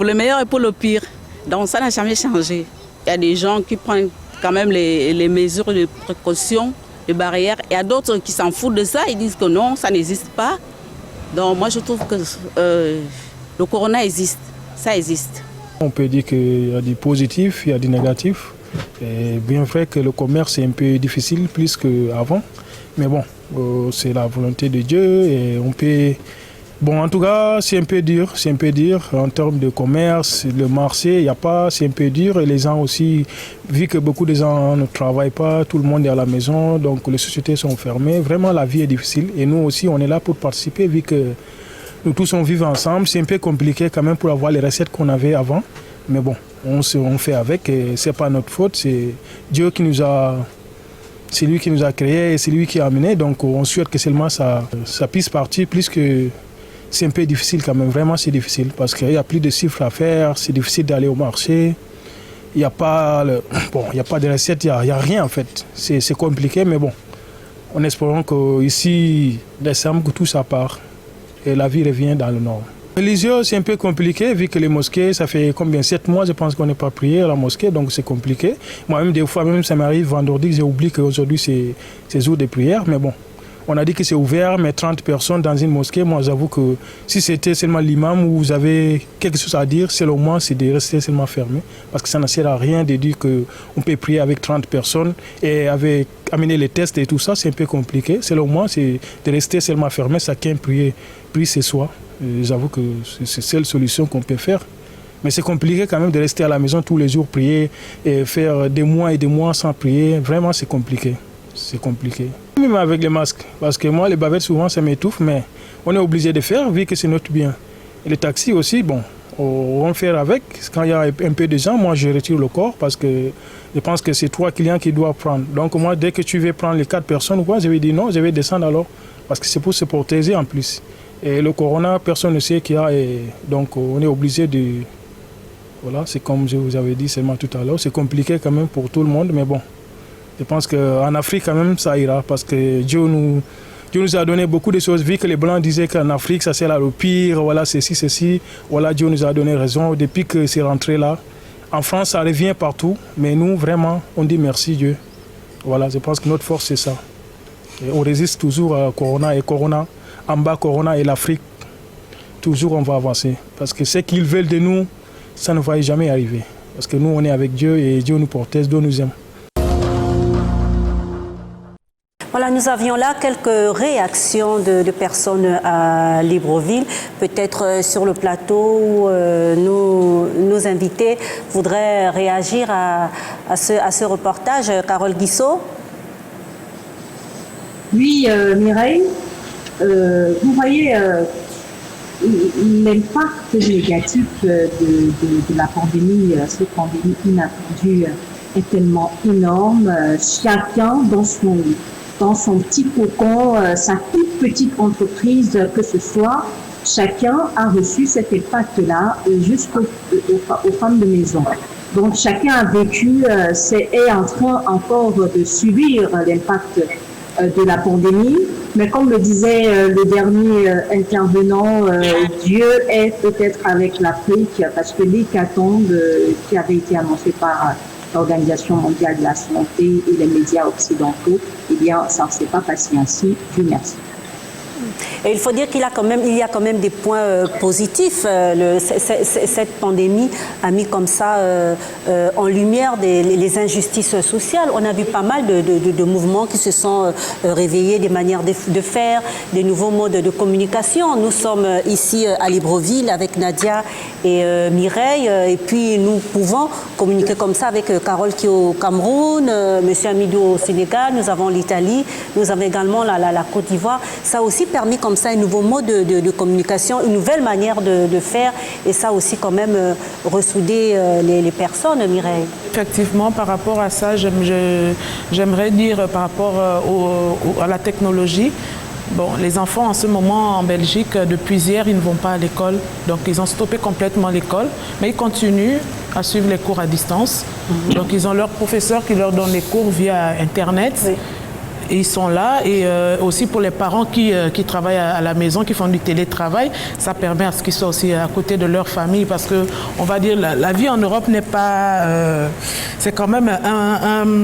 le meilleur et pour le pire. Donc, ça n'a jamais changé. Il y a des gens qui prennent quand même les mesures de précaution, de barrières. Il y a d'autres qui s'en foutent de ça. Ils disent que non, ça n'existe pas. Donc, moi, je trouve que le corona existe. Ça existe. On peut dire qu'il y a du positif, il y a du négatif. Et bien vrai que le commerce est un peu difficile plus qu'avant. Mais bon, c'est la volonté de Dieu et on peut... Bon, en tout cas, c'est un peu dur en termes de commerce, le marché, il n'y a pas, c'est un peu dur. Et les gens aussi, vu que beaucoup de gens ne travaillent pas, tout le monde est à la maison, donc les sociétés sont fermées. Vraiment, la vie est difficile. Et nous aussi, on est là pour participer, vu que nous tous on vit ensemble. C'est un peu compliqué quand même pour avoir les recettes qu'on avait avant. Mais bon, on fait avec et ce n'est pas notre faute. C'est Dieu qui nous a... C'est lui qui nous a créés et c'est lui qui a amené. Donc on souhaite que seulement ça puisse partir, plus que... C'est un peu difficile quand même, vraiment c'est difficile parce qu'il n'y a plus de chiffres à faire, c'est difficile d'aller au marché, il n'y a pas de recettes, il n'y a rien en fait. C'est compliqué mais bon, en espérant qu'ici, décembre, que tout ça part et la vie revient dans le nord. Religieux, c'est un peu compliqué vu que les mosquées, ça fait combien 7 mois je pense qu'on n'est pas prié à la mosquée, donc c'est compliqué. Moi-même des fois, même ça m'arrive vendredi, j'ai oublié qu'aujourd'hui c'est jour de prière, mais bon. On a dit que c'est ouvert, mais 30 personnes dans une mosquée, moi j'avoue que si c'était seulement l'imam où vous avez quelque chose à dire, selon moi, c'est de rester seulement fermé. Parce que ça ne sert à rien de dire qu'on peut prier avec 30 personnes et amener les tests et tout ça, c'est un peu compliqué. Selon moi, c'est de rester seulement fermé, chacun prie ce soir. J'avoue que c'est la seule solution qu'on peut faire. Mais c'est compliqué quand même de rester à la maison tous les jours, prier et faire des mois et des mois sans prier. Vraiment, c'est compliqué. C'est compliqué. Même avec les masques, parce que moi, les bavettes, souvent, ça m'étouffe, mais on est obligé de faire vu que c'est notre bien. Et les taxis aussi, bon, on va faire avec. Quand il y a un peu de gens, moi, je retire le corps parce que je pense que c'est 3 clients qui doivent prendre. Donc moi, dès que tu veux prendre les 4 personnes, je vais dire non, je vais descendre alors. Parce que c'est pour se protéger en plus. Et le corona, personne ne sait qu'il y a. Et donc on est obligé de... Voilà, c'est comme je vous avais dit seulement tout à l'heure. C'est compliqué quand même pour tout le monde, mais bon. Je pense qu'en Afrique, quand même, ça ira. Parce que Dieu nous a donné beaucoup de choses. Vu que les Blancs disaient qu'en Afrique, ça c'est là le pire. Voilà, ceci. Voilà, Dieu nous a donné raison. Depuis que c'est rentré là, en France, ça revient partout. Mais nous, vraiment, on dit merci Dieu. Voilà, je pense que notre force, c'est ça. Et on résiste toujours à Corona. Et Corona, en bas, Corona et l'Afrique, toujours on va avancer. Parce que ce qu'ils veulent de nous, ça ne va jamais arriver. Parce que nous, on est avec Dieu et Dieu nous protège, Dieu nous aime. Voilà, nous avions là quelques réactions de personnes à Libreville. Peut-être sur le plateau, nos invités voudraient réagir à ce reportage. Carole Guissot. Oui, Mireille, vous voyez, l'impact négatif de la pandémie, cette pandémie inattendue, est tellement énorme. Chacun dans son petit cocon, sa toute petite entreprise que ce soit, chacun a reçu cet impact-là jusqu'aux femmes de maison. Donc chacun a vécu, est en train encore de subir l'impact de la pandémie. Mais comme le disait le dernier intervenant, Dieu est peut-être avec l'Afrique parce que l'hécatombe qui avait été annoncée par l'Organisation mondiale de la santé et les médias occidentaux, eh bien, ça ne s'est pas passé ainsi. Dieu merci. Et il faut dire qu'il y a quand même des points positifs. Cette pandémie a mis comme ça en lumière les injustices sociales. On a vu pas mal de mouvements qui se sont réveillés, des manières de faire, des nouveaux modes de communication. Nous sommes ici à Libreville avec Nadia et Mireille, et puis nous pouvons communiquer comme ça avec Carole qui est au Cameroun, Monsieur Amidou au Sénégal, nous avons l'Italie, nous avons également la Côte d'Ivoire. Ça a aussi permis comme ça un nouveau mode de communication, une nouvelle manière de faire, et ça aussi quand même ressouder les personnes, Mireille. Effectivement, par rapport à ça, j'aimerais dire par rapport à la technologie. Bon, les enfants en ce moment en Belgique, depuis hier, ils ne vont pas à l'école. Donc ils ont stoppé complètement l'école, mais ils continuent à suivre les cours à distance. Donc ils ont leurs professeurs qui leur donnent les cours via Internet. Oui. Et ils sont là, et aussi pour les parents qui travaillent à la maison, qui font du télétravail, ça permet à ce qu'ils soient aussi à côté de leur famille, parce que on va dire la vie en Europe n'est pas, c'est quand même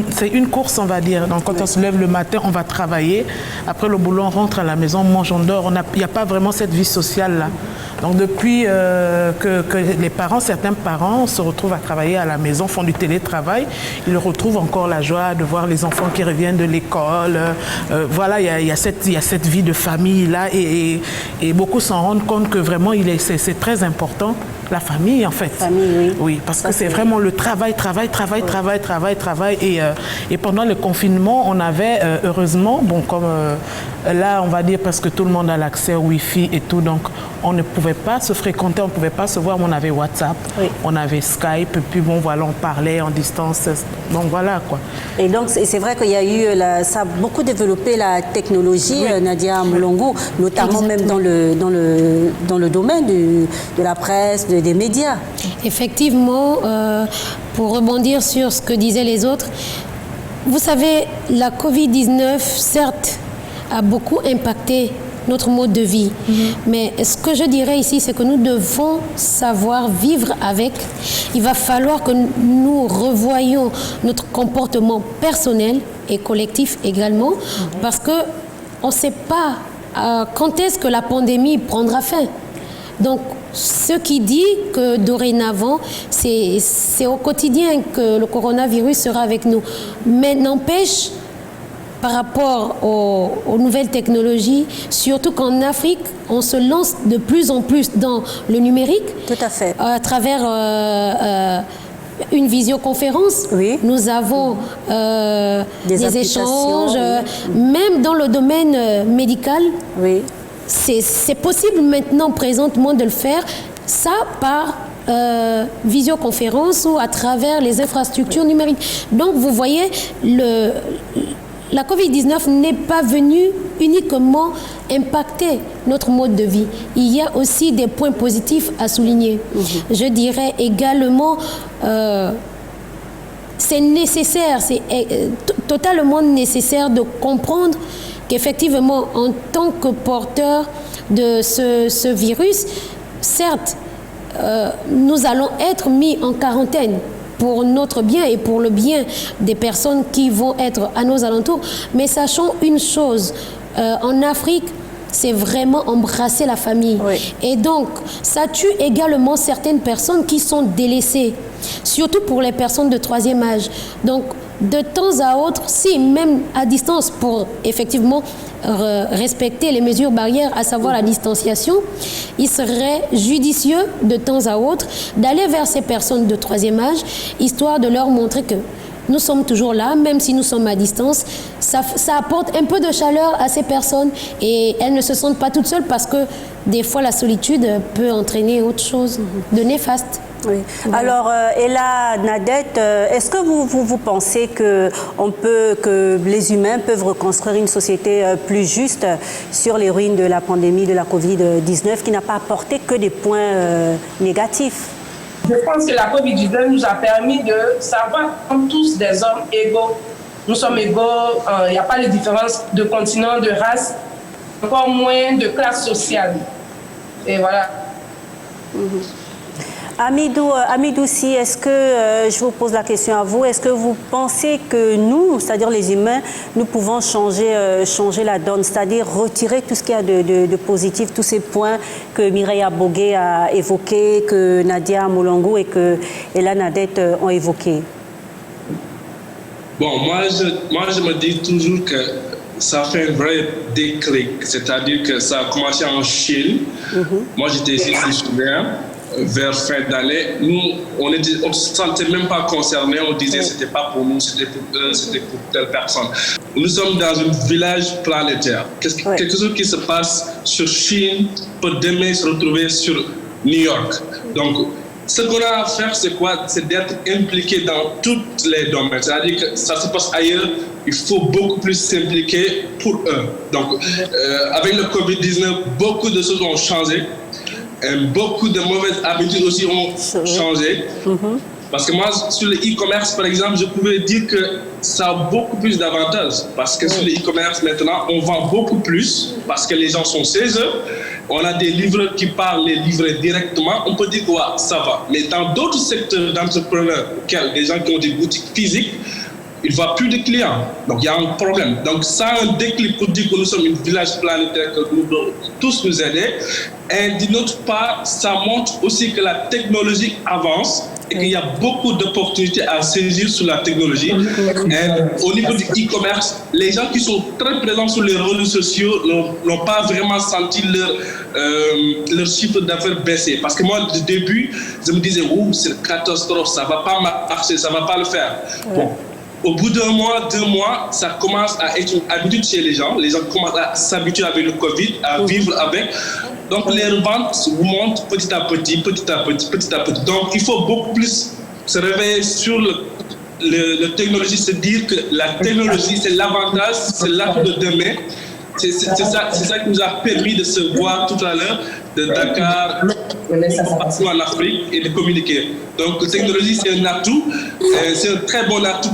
c'est une course, on va dire. Donc quand on se lève le matin, on va travailler, après le boulot on rentre à la maison, on mange, on dort, il n'y a pas vraiment cette vie sociale là. Donc depuis que certains parents se retrouvent à travailler à la maison, font du télétravail, ils retrouvent encore la joie de voir les enfants qui reviennent de l'école. Voilà, il y a cette vie de famille là, et beaucoup s'en rendent compte que vraiment c'est très important, la famille en fait. Famille, oui, parce que c'est vraiment le travail, et pendant le confinement, on avait heureusement, bon comme là on va dire parce que tout le monde a l'accès au Wi-Fi et tout, donc on ne pouvait pas se fréquenter, on ne pouvait pas se voir, mais on avait WhatsApp, on avait Skype, et puis bon voilà, on parlait en distance, donc voilà quoi. Et donc c'est vrai qu'il y a eu, ça a beaucoup développé la technologie, Nadia Moulongo, notamment même dans le domaine de la presse, des médias. Effectivement, pour rebondir sur ce que disaient les autres, vous savez, la Covid-19, certes, a beaucoup impacté notre mode de vie. Mais ce que je dirais ici, c'est que nous devons savoir vivre avec. Il va falloir que nous revoyions notre comportement personnel et collectif également, parce qu'on ne sait pas quand est-ce que la pandémie prendra fin. Donc, ce qui dit que dorénavant, c'est au quotidien que le coronavirus sera avec nous. Mais n'empêche, par rapport aux nouvelles technologies, surtout qu'en Afrique, on se lance de plus en plus dans le numérique. Tout à fait. À travers une visioconférence. Oui. Nous avons des échanges, oui. Même dans le domaine médical. Oui. C'est possible maintenant, présentement, de le faire, ça par visioconférence ou à travers les infrastructures numériques. Donc, vous voyez, la Covid-19 n'est pas venue uniquement impacter notre mode de vie. Il y a aussi des points positifs à souligner. Je dirais également, c'est nécessaire, c'est totalement nécessaire de comprendre qu'effectivement, en tant que porteur de ce virus, certes, nous allons être mis en quarantaine pour notre bien et pour le bien des personnes qui vont être à nos alentours. Mais sachons une chose, en Afrique, c'est vraiment embrasser la famille. Oui. Et donc, ça tue également certaines personnes qui sont délaissées, surtout pour les personnes de 3e âge. Donc, de temps à autre, si même à distance, pour effectivement respecter les mesures barrières, à savoir la distanciation, il serait judicieux de temps à autre d'aller vers ces personnes de 3e âge, histoire de leur montrer que nous sommes toujours là, même si nous sommes à distance. Ça apporte un peu de chaleur à ces personnes et elles ne se sentent pas toutes seules parce que des fois la solitude peut entraîner autre chose de néfaste. Oui. Alors, Ella Nadette, est-ce que vous pensez que les humains peuvent reconstruire une société plus juste sur les ruines de la pandémie de la Covid-19 qui n'a pas apporté que des points négatifs? Je pense que la Covid-19 nous a permis de savoir que nous sommes tous des hommes égaux. Nous sommes égaux, il n'y a pas de différence de continent, de race, encore moins de classe sociale. Et voilà. Amidou Si, est-ce que, je vous pose la question à vous, est-ce que vous pensez que nous, c'est-à-dire les humains, nous pouvons changer la donne, c'est-à-dire retirer tout ce qu'il y a de positif, tous ces points que Mireille Bogué a évoqués, que Nadia Moulongou et que Ella Nadette ont évoqués? Bon, moi je me dis toujours que ça fait un vrai déclic, c'est-à-dire que ça a commencé en Chine. Moi j'étais ici, je me souviens, vers fin d'année, nous, on ne se sentait même pas concernés, on disait que ce n'était pas pour nous, c'était pour eux, c'était pour telle personne. Nous sommes dans un village planétaire. Quelque chose qui se passe sur Chine peut demain se retrouver sur New York. Donc, ce qu'on a à faire, c'est quoi? C'est d'être impliqué dans tous les domaines. C'est-à-dire que ça se passe ailleurs, il faut beaucoup plus s'impliquer pour eux. Donc, avec le Covid-19, beaucoup de choses ont changé. Et beaucoup de mauvaises habitudes aussi ont changé. Parce que moi, sur le e-commerce, par exemple, je pouvais dire que ça a beaucoup plus d'avantages. Parce que sur le e-commerce, maintenant, on vend beaucoup plus parce que les gens sont chez eux. On a des livreurs qui parlent les livrer directement. On peut dire que ça va. Mais dans d'autres secteurs d'entrepreneurs, des gens qui ont des boutiques physiques, il ne voit plus de clients. Donc, il y a un problème. Donc, ça a un déclic pour dire que nous sommes un village planétaire, que nous devons tous nous aider. Et d'une autre part, ça montre aussi que la technologie avance et qu'il y a beaucoup d'opportunités à saisir sur la technologie. Et au niveau du e-commerce, les gens qui sont très présents sur les réseaux sociaux n'ont pas vraiment senti leur chiffre d'affaires baisser. Parce que moi, au début, je me disais, c'est une catastrophe, ça ne va pas marcher, ça ne va pas le faire. Bon. Au bout d'un mois, 2 mois, ça commence à être une habitude chez les gens. Les gens commencent à s'habituer avec le Covid, à vivre avec. Donc les reventes montent petit à petit. Donc il faut beaucoup plus se réveiller sur la technologie, se dire que la technologie, c'est l'avantage, c'est l'atout de demain. C'est ça qui nous a permis de se voir tout à l'heure de Dakar, partout en Afrique et de communiquer. Donc la technologie, c'est un atout, c'est un très bon atout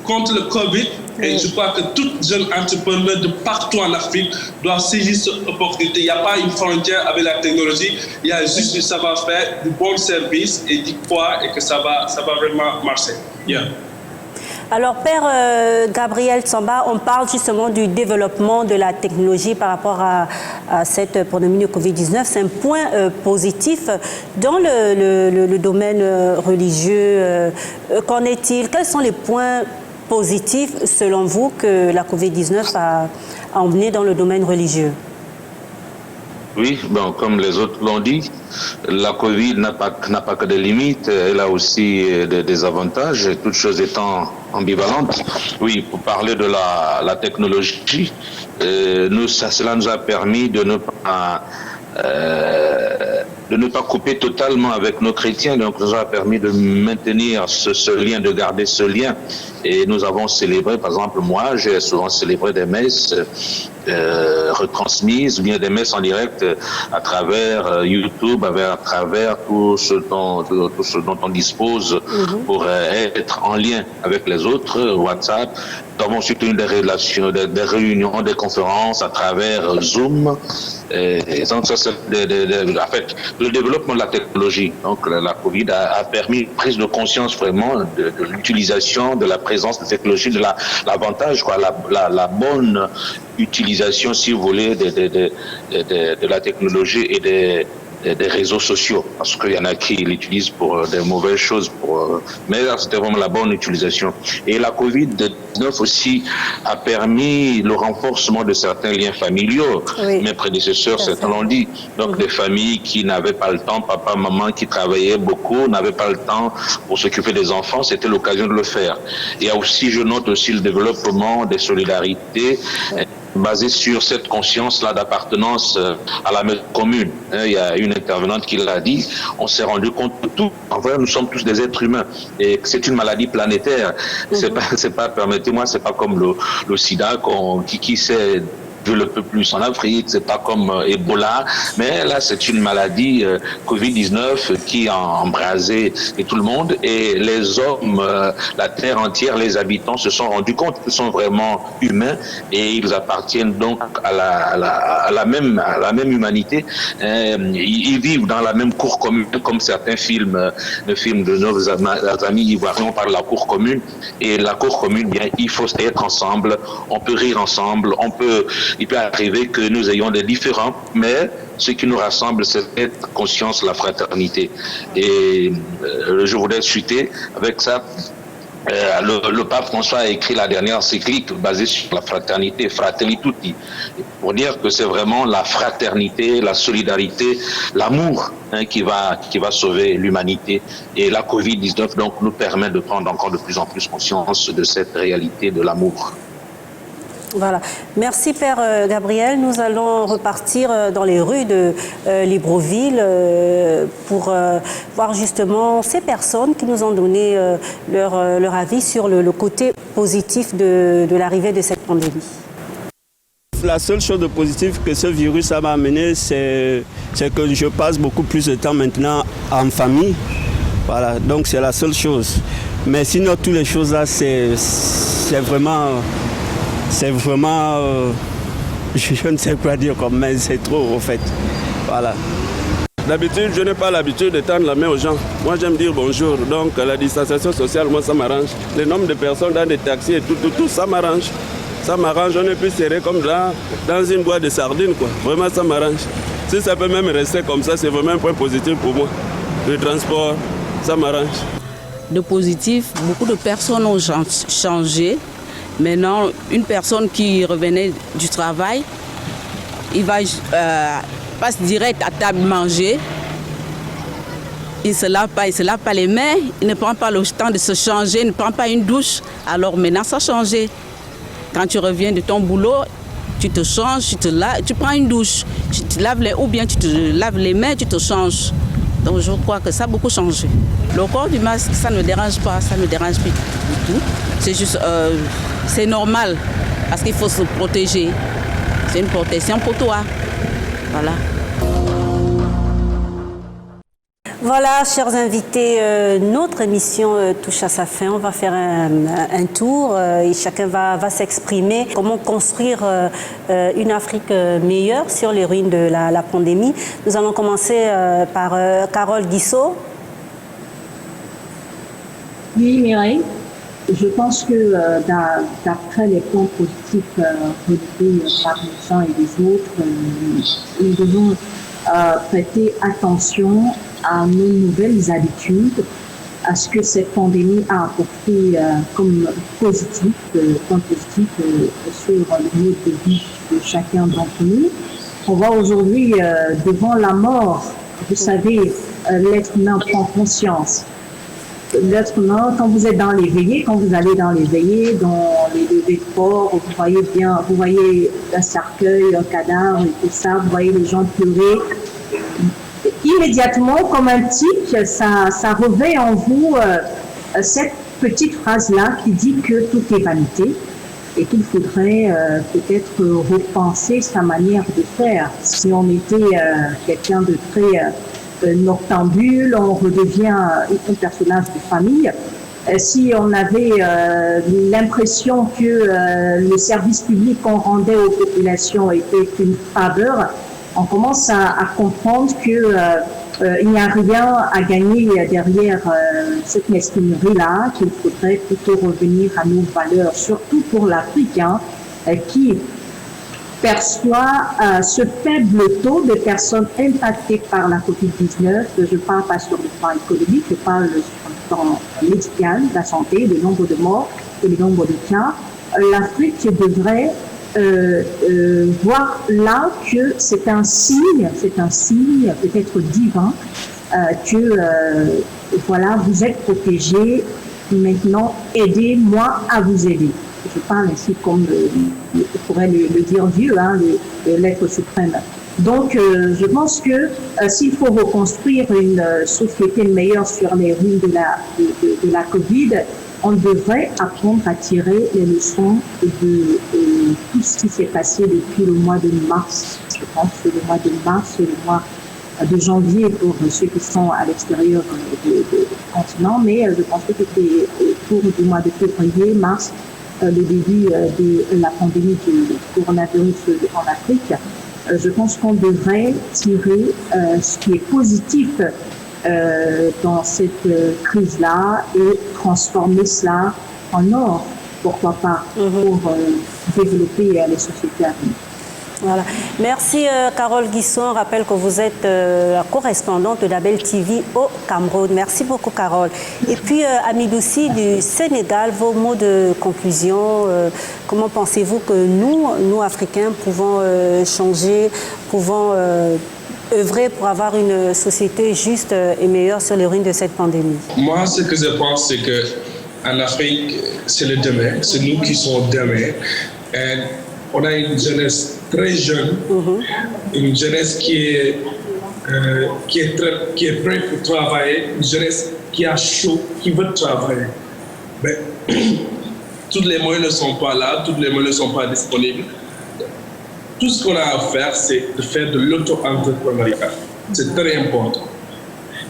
contre le Covid. Et je crois que tout jeune entrepreneur de partout en Afrique doit saisir cette opportunité. Il n'y a pas une frontière avec la technologie, il y a juste du savoir-faire, du bon service et du poids et que ça va vraiment marcher. Yeah. Alors, Père Gabriel Tsamba, on parle justement du développement de la technologie par rapport à cette pandémie de Covid-19. C'est un point positif. Dans le domaine religieux, qu'en est-il? Quels sont les points positif, selon vous, que la COVID-19 a emmené dans le domaine religieux? Oui, bon, comme les autres l'ont dit, la Covid n'a pas que des limites, elle a aussi des avantages, toutes choses étant ambivalentes. Oui, pour parler de la technologie, cela nous a permis de ne pas couper totalement avec nos chrétiens, donc ça nous a permis de maintenir ce lien, de garder ce lien. Et nous avons célébré, par exemple, moi, j'ai souvent célébré des messes retransmises, ou bien des messes en direct à travers YouTube, à travers tout ce dont on dispose pour être en lien avec les autres, WhatsApp. Nous avons aussi tenu des relations, des réunions, des conférences à travers Zoom. Et donc ça, c'est en fait, le développement de la technologie. Donc la Covid a permis une prise de conscience vraiment de l'utilisation, de la présence de technologie, de l'avantage, la bonne utilisation, si vous voulez, de la technologie et des réseaux sociaux, parce qu'il y en a qui l'utilisent pour des mauvaises choses, mais là, c'était vraiment la bonne utilisation. Et la COVID-19 aussi a permis le renforcement de certains liens familiaux. Oui. Mes prédécesseurs, certains l'ont dit. Donc, des familles qui n'avaient pas le temps, papa, maman, qui travaillaient beaucoup, n'avaient pas le temps pour s'occuper des enfants, c'était l'occasion de le faire. Il y a aussi, je note aussi le développement des solidarités, basé sur cette conscience-là d'appartenance à la même commune. Il y a une intervenante qui l'a dit, on s'est rendu compte de tout. En vrai, nous sommes tous des êtres humains et c'est une maladie planétaire. C'est pas, permettez-moi, c'est pas comme le sida qui s'est le peu plus en Afrique, c'est pas comme Ebola, mais là c'est une maladie Covid-19 qui a embrasé tout le monde et les hommes, la terre entière, les habitants se sont rendus compte qu'ils sont vraiment humains et ils appartiennent donc à la même humanité. Ils vivent dans la même cour commune, comme certains films, le film de nos amis ivoiriens, on parle de la cour commune et la cour commune, bien il faut être ensemble, on peut rire ensemble, il peut arriver que nous ayons des différends, mais ce qui nous rassemble, c'est cette conscience, la fraternité. Et je voudrais chuter avec ça. Le pape François a écrit la dernière encyclique basée sur la fraternité, Fratelli Tutti, pour dire que c'est vraiment la fraternité, la solidarité, l'amour qui va sauver l'humanité. Et la Covid-19 donc nous permet de prendre encore de plus en plus conscience de cette réalité de l'amour. Voilà. Merci Père Gabriel. Nous allons repartir dans les rues de Libreville pour voir justement ces personnes qui nous ont donné leur avis sur le côté positif de l'arrivée de cette pandémie. La seule chose de positive que ce virus m'a amené, c'est que je passe beaucoup plus de temps maintenant en famille. Voilà, donc c'est la seule chose. Mais sinon, toutes les choses là, c'est vraiment... je ne sais quoi dire comme, mais c'est trop en fait. Voilà. D'habitude, je n'ai pas l'habitude de tendre la main aux gens. Moi, j'aime dire bonjour. Donc, la distanciation sociale, moi, ça m'arrange. Le nombre de personnes dans des taxis et tout, ça m'arrange. Ça m'arrange. On est plus serré comme là, dans une boîte de sardines, quoi. Vraiment, ça m'arrange. Si ça peut même rester comme ça, c'est vraiment un point positif pour moi. Le transport, ça m'arrange. De positif, beaucoup de personnes ont changé. Maintenant, une personne qui revenait du travail, il passe direct à table manger. Il ne se lave pas les mains, il ne prend pas le temps de se changer, il ne prend pas une douche. Alors maintenant, ça a changé. Quand tu reviens de ton boulot, tu te changes, tu prends une douche, tu te laves ou bien tu te laves les mains, tu te changes. Donc je crois que ça a beaucoup changé. Le corps du masque, ça ne me dérange pas, ça ne me dérange plus du tout. C'est juste, c'est normal, parce qu'il faut se protéger. C'est une protection pour toi. Voilà. Voilà, chers invités, notre émission touche à sa fin. On va faire un tour et chacun va s'exprimer. Comment construire une Afrique meilleure sur les ruines de la pandémie. Nous allons commencer par Carole Guissot. Oui, Mireille. Je pense que d'après les points positifs relevés par les uns et les autres, nous devons prêter attention à nos nouvelles habitudes, à ce que cette pandémie a apporté comme positif sur le mode de vie de chacun d'entre nous. On voit aujourd'hui devant la mort, vous savez, l'être humain prend conscience. L'être humain, quand vous êtes dans les veillées, quand vous allez dans les veillées, dans les levées de corps, vous voyez un cercueil, un cadavre et tout ça, vous voyez les gens pleurer. Immédiatement, comme un tic, ça revêt en vous cette petite phrase-là qui dit que tout est vanité et qu'il faudrait peut-être repenser sa manière de faire. Si on était quelqu'un de très noctambule, on redevient un personnage de famille. Si on avait l'impression que le service public qu'on rendait aux populations était une faveur, on commence à comprendre que il n'y a rien à gagner derrière cette mesquinerie-là, qu'il faudrait plutôt revenir à nos valeurs, surtout pour l'Africain qui perçoit ce faible taux de personnes impactées par la COVID-19. Je ne parle pas sur le plan économique, je parle sur le plan médical, la santé, le nombre de morts et le nombre de cas. L'Afrique devrait voir là que c'est un signe peut-être divin, que voilà, vous êtes protégés, maintenant aidez-moi à vous aider. Je parle ainsi comme pourrait le dire Dieu, l'être suprême. Donc, je pense que s'il faut reconstruire une société meilleure sur les ruines de la Covid, on devrait apprendre à tirer les leçons de tout ce qui s'est passé depuis le mois de mars. Je pense que le mois de mars et le mois de janvier pour ceux qui sont à l'extérieur du continent, mais je pense que c'était autour du mois de février, mars, le début de la pandémie du coronavirus en Afrique. Je pense qu'on devrait tirer ce qui est positif dans cette crise-là et transformer cela en or, pourquoi pas, pour développer les sociétés à venir. Voilà. Merci Carole Guisson. Je rappelle que vous êtes la correspondante de Label TV au Cameroun. Merci beaucoup Carole. Et puis Amidoussi du Sénégal, vos mots de conclusion. Comment pensez-vous que nous Africains, pouvons changer, pouvons œuvrer pour avoir une société juste et meilleure sur les ruines de cette pandémie? Moi, ce que je pense, c'est qu'en Afrique, c'est le demain. C'est nous qui sommes demain. Et on a une jeunesse très jeune, une jeunesse qui est prête pour travailler, une jeunesse qui a chaud, qui veut travailler. Mais tous les moyens ne sont pas là, tous les moyens ne sont pas disponibles. Tout ce qu'on a à faire, c'est de faire de l'auto-entrepreneuriat. C'est très important.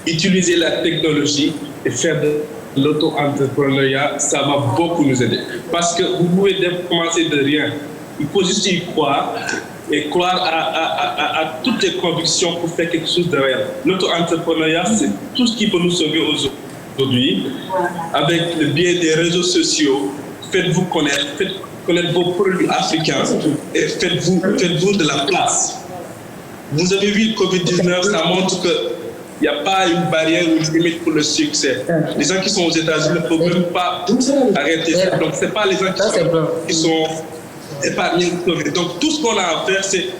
Utiliser la technologie et faire de l'auto-entrepreneuriat, ça va beaucoup nous aider. Parce que vous pouvez commencer de rien. Il faut juste y croire et croire à toutes les convictions pour faire quelque chose de réel. L'auto-entrepreneuriat, c'est tout ce qui peut nous sauver aujourd'hui. Avec le biais des réseaux sociaux, faites-vous connaître, faites connaître vos produits africains et faites-vous de la place. Vous avez vu le Covid-19, ça montre qu'il n'y a pas une barrière ou une limite pour le succès. Les gens qui sont aux États-Unis ne peuvent même pas arrêter ça. Donc, ce n'est pas les gens qui sont épargnés. Donc, tout ce qu'on a à faire, c'est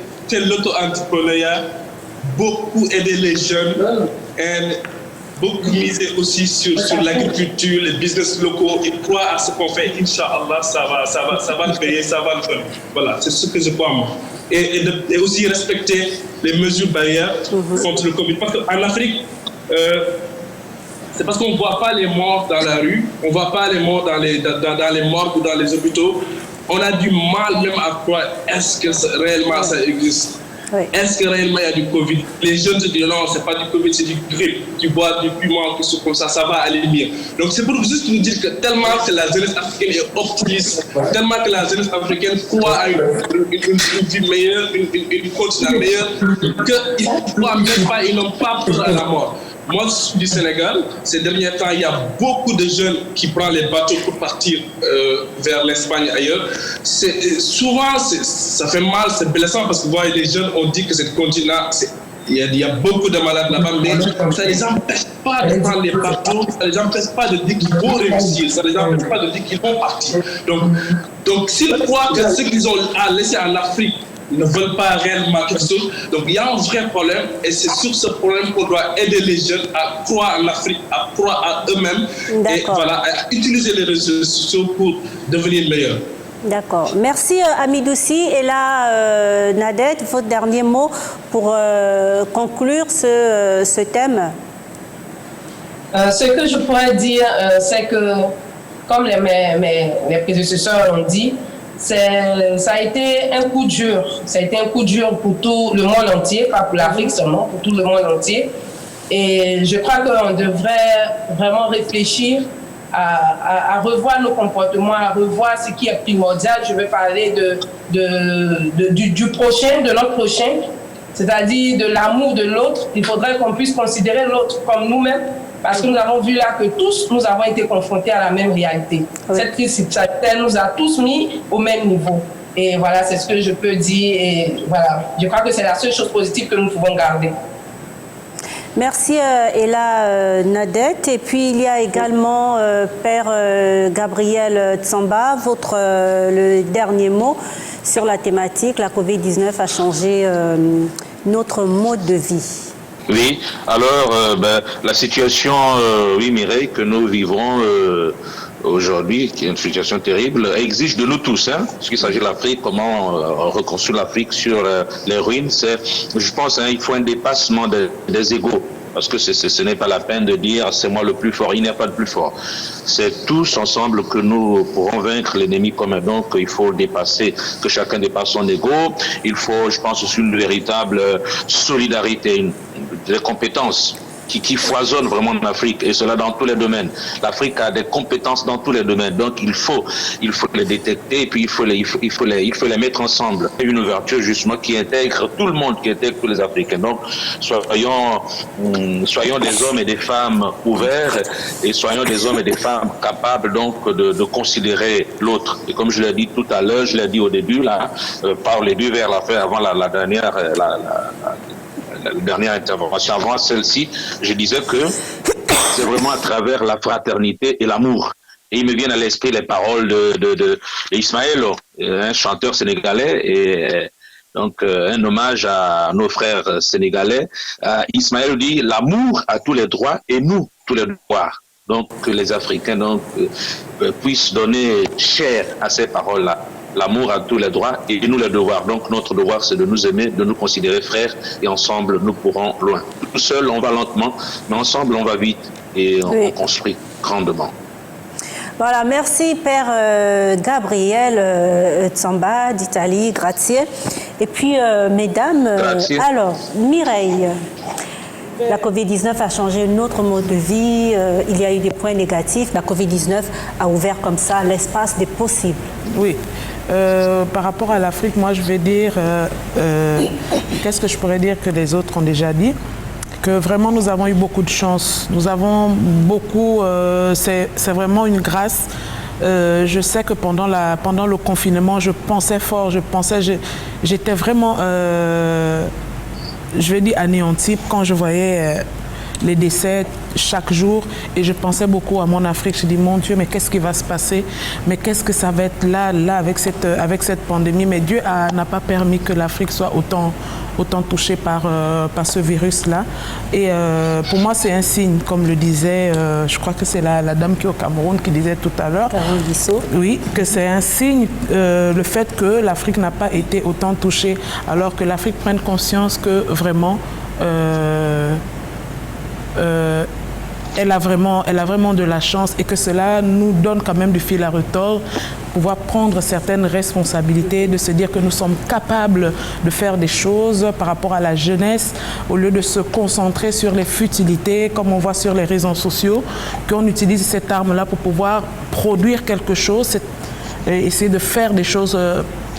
l'auto-entrepreneuriat, beaucoup aider les jeunes et beaucoup miser aussi sur l'agriculture, les business locaux et croire à ce qu'on fait. Inch'Allah, ça va payer, ça va le faire. Voilà, c'est ce que je crois moi. Et aussi respecter les mesures barrières contre le Covid. Parce qu'en Afrique, c'est parce qu'on ne voit pas les morts dans la rue, on ne voit pas les morts dans les morgues ou dans les hôpitaux. On a du mal même à croire, est-ce que réellement ça existe? Oui. Est-ce que réellement il y a du Covid? Les jeunes se disent non, c'est pas du Covid, c'est du grippe. Tu bois du piment, quelque chose comme ça va aller mieux. Donc c'est pour juste vous dire que tellement que la jeunesse africaine est optimiste, tellement que la jeunesse africaine croit à une vie meilleure, une continent meilleur, qu'ils ne croient même pas, ils n'ont pas peur à la mort. Moi, je suis du Sénégal. Ces derniers temps, il y a beaucoup de jeunes qui prennent les bateaux pour partir vers l'Espagne, ailleurs. Souvent, ça fait mal, c'est blessant parce que vous voyez, les jeunes ont dit que ce continent, Il y a beaucoup de malades là-bas, mais ça ne les empêche pas de prendre les bateaux, ça ne les empêche pas de dire qu'ils vont réussir, ça ne les empêche pas de dire qu'ils vont partir. Donc s'ils croient que ce qu'ils ont à laisser en Afrique, ils ne veulent pas réellement quelque chose. Donc il y a un vrai problème et c'est sur ce problème qu'on doit aider les jeunes à croire en Afrique, à croire à eux-mêmes et voilà, à utiliser les réseaux sociaux pour devenir meilleurs. D'accord. Merci Amidoussi. Et là, Nadette, votre dernier mot pour conclure ce thème. Ce que je pourrais dire, c'est que, comme mes prédécesseurs l'ont dit, ça a été un coup dur. Ça a été un coup dur pour tout le monde entier, pas pour l'Afrique seulement, pour tout le monde entier. Et je crois qu'on devrait vraiment réfléchir à revoir nos comportements, à revoir ce qui est primordial. Je veux parler du prochain, de notre prochain, c'est-à-dire de l'amour de l'autre. Il faudrait qu'on puisse considérer l'autre comme nous-mêmes, parce que nous avons vu là que tous, nous avons été confrontés à la même réalité. Oui. Cette crise sanitaire nous a tous mis au même niveau. Et voilà, c'est ce que je peux dire. Et voilà, je crois que c'est la seule chose positive que nous pouvons garder. Merci Ella Nadette. Et puis il y a également Père Gabriel Tsamba, le dernier mot sur la thématique. La Covid-19 a changé notre mode de vie. Oui, alors la situation, oui Mireille, que nous vivons aujourd'hui, qui est une situation terrible, exige de nous tous, parce qu'il s'agit de l'Afrique, comment reconstruire l'Afrique sur les ruines. Je pense il faut un dépassement des égos. Parce que ce n'est pas la peine de dire c'est moi le plus fort, il n'y a pas de plus fort. C'est tous ensemble que nous pourrons vaincre l'ennemi commun. Donc il faut dépasser, que chacun dépasse son ego. Il faut, je pense, aussi une véritable solidarité, des compétences qui foisonnent vraiment en Afrique, et cela dans tous les domaines. L'Afrique a des compétences dans tous les domaines, donc il faut les détecter, et puis il faut les mettre ensemble. Une ouverture justement qui intègre tout le monde, qui intègre tous les Africains. Donc soyons des hommes et des femmes ouverts, et soyons des hommes et des femmes capables donc de considérer l'autre. Et comme je l'ai dit tout à l'heure, je l'ai dit au début là, par les deux vers la fin, avant la dernière intervention, avant celle-ci, je disais que c'est vraiment à travers la fraternité et l'amour. Et il me viennent à l'esprit les paroles de Ismaël, un chanteur sénégalais, et donc un hommage à nos frères sénégalais. Ismaël dit « L'amour a tous les droits et nous tous les devoirs ». Donc que les Africains puissent donner chair à ces paroles-là. L'amour a tous les droits et nous les devoirs. Donc notre devoir, c'est de nous aimer, de nous considérer frères, et ensemble, nous pourrons loin. Tout seul, on va lentement, mais ensemble, on va vite, et on construit grandement. Voilà, merci Père Gabriel Tsamba d'Italie, grazie. Et puis, mesdames, alors, Mireille, la Covid-19 a changé notre mode de vie, il y a eu des points négatifs. La Covid-19 a ouvert comme ça l'espace des possibles. Oui. Par rapport à l'Afrique, moi je vais dire, qu'est-ce que je pourrais dire que les autres ont déjà dit? Que vraiment nous avons eu beaucoup de chance. Nous avons beaucoup, c'est vraiment une grâce. Je sais que pendant le confinement, je pensais fort, j'étais vraiment, je vais dire anéantie quand je voyais les décès chaque jour, et je pensais beaucoup à mon Afrique. Je dis mon Dieu, mais qu'est-ce qui va se passer, mais qu'est-ce que ça va être là avec cette pandémie. Mais Dieu n'a pas permis que l'Afrique soit autant touchée par ce virus-là. Et pour moi, c'est un signe, comme le disait, je crois que c'est la dame qui est au Cameroun qui disait tout à l'heure. Oui, que c'est un signe, le fait que l'Afrique n'a pas été autant touchée, alors que l'Afrique prenne conscience que vraiment elle a vraiment de la chance, et que cela nous donne quand même du fil à retordre, pouvoir prendre certaines responsabilités, de se dire que nous sommes capables de faire des choses par rapport à la jeunesse, au lieu de se concentrer sur les futilités, comme on voit sur les réseaux sociaux, qu'on utilise cette arme-là pour pouvoir produire quelque chose, essayer de faire des choses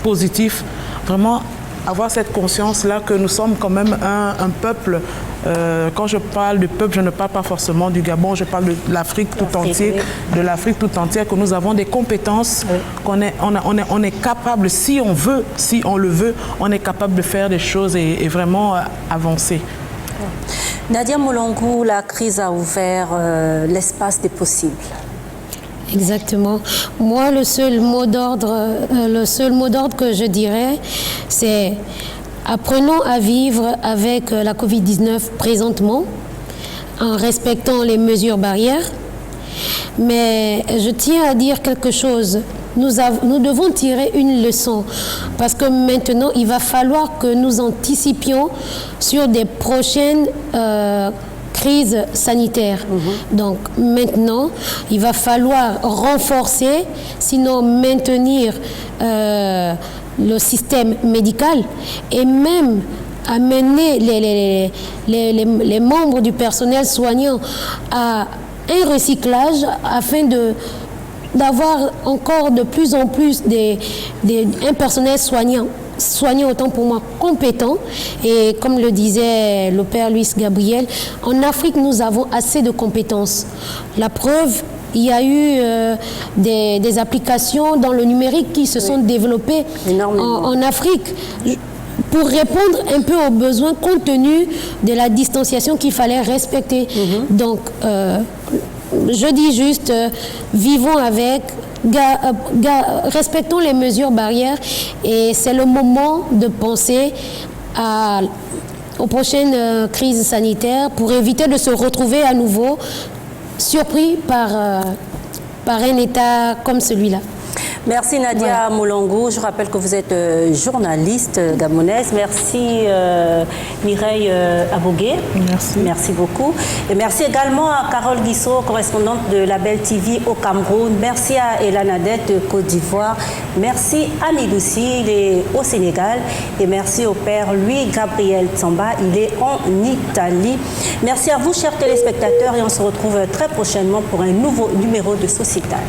positives, vraiment avoir cette conscience-là que nous sommes quand même un peuple Quand je parle de peuple, je ne parle pas forcément du Gabon, je parle de l'Afrique tout entière, de l'Afrique tout entière, que nous avons des compétences, qu'on est, on est capable, si on veut, si on le veut, on est capable de faire des choses et vraiment avancer. Nadia Moulongou, la crise a ouvert l'espace des possibles. Exactement. Moi, le seul mot d'ordre que je dirais, c'est apprenons à vivre avec la Covid-19 présentement, en respectant les mesures barrières. Mais je tiens à dire quelque chose. Nous devons tirer une leçon parce que maintenant, il va falloir que nous anticipions sur des prochaines crises sanitaires. Donc maintenant, il va falloir renforcer, sinon maintenir le système médical et même amener les membres du personnel soignant à un recyclage afin d'avoir encore de plus en plus un personnel soignant autant pour moi compétent. Et comme le disait le père Luis Gabriel, en Afrique nous avons assez de compétences. La preuve, il y a eu des applications dans le numérique qui se sont développées en Afrique pour répondre un peu aux besoins compte tenu de la distanciation qu'il fallait respecter. Donc, je dis juste, vivons avec, respectons les mesures barrières et c'est le moment de penser aux prochaines crises sanitaires pour éviter de se retrouver à nouveau surpris par un état comme celui-là. Merci Nadia Moulongou. Je rappelle que vous êtes journaliste gabonaise. Merci Mireille Abogué. Merci beaucoup. Et merci également à Carole Guissot, correspondante de Label TV au Cameroun. Merci à Elanadette de Côte d'Ivoire. Merci à Midoussi, il est au Sénégal. Et merci au père Louis Gabriel Tsamba, il est en Italie. Merci à vous, chers téléspectateurs, et on se retrouve très prochainement pour un nouveau numéro de Sociétal.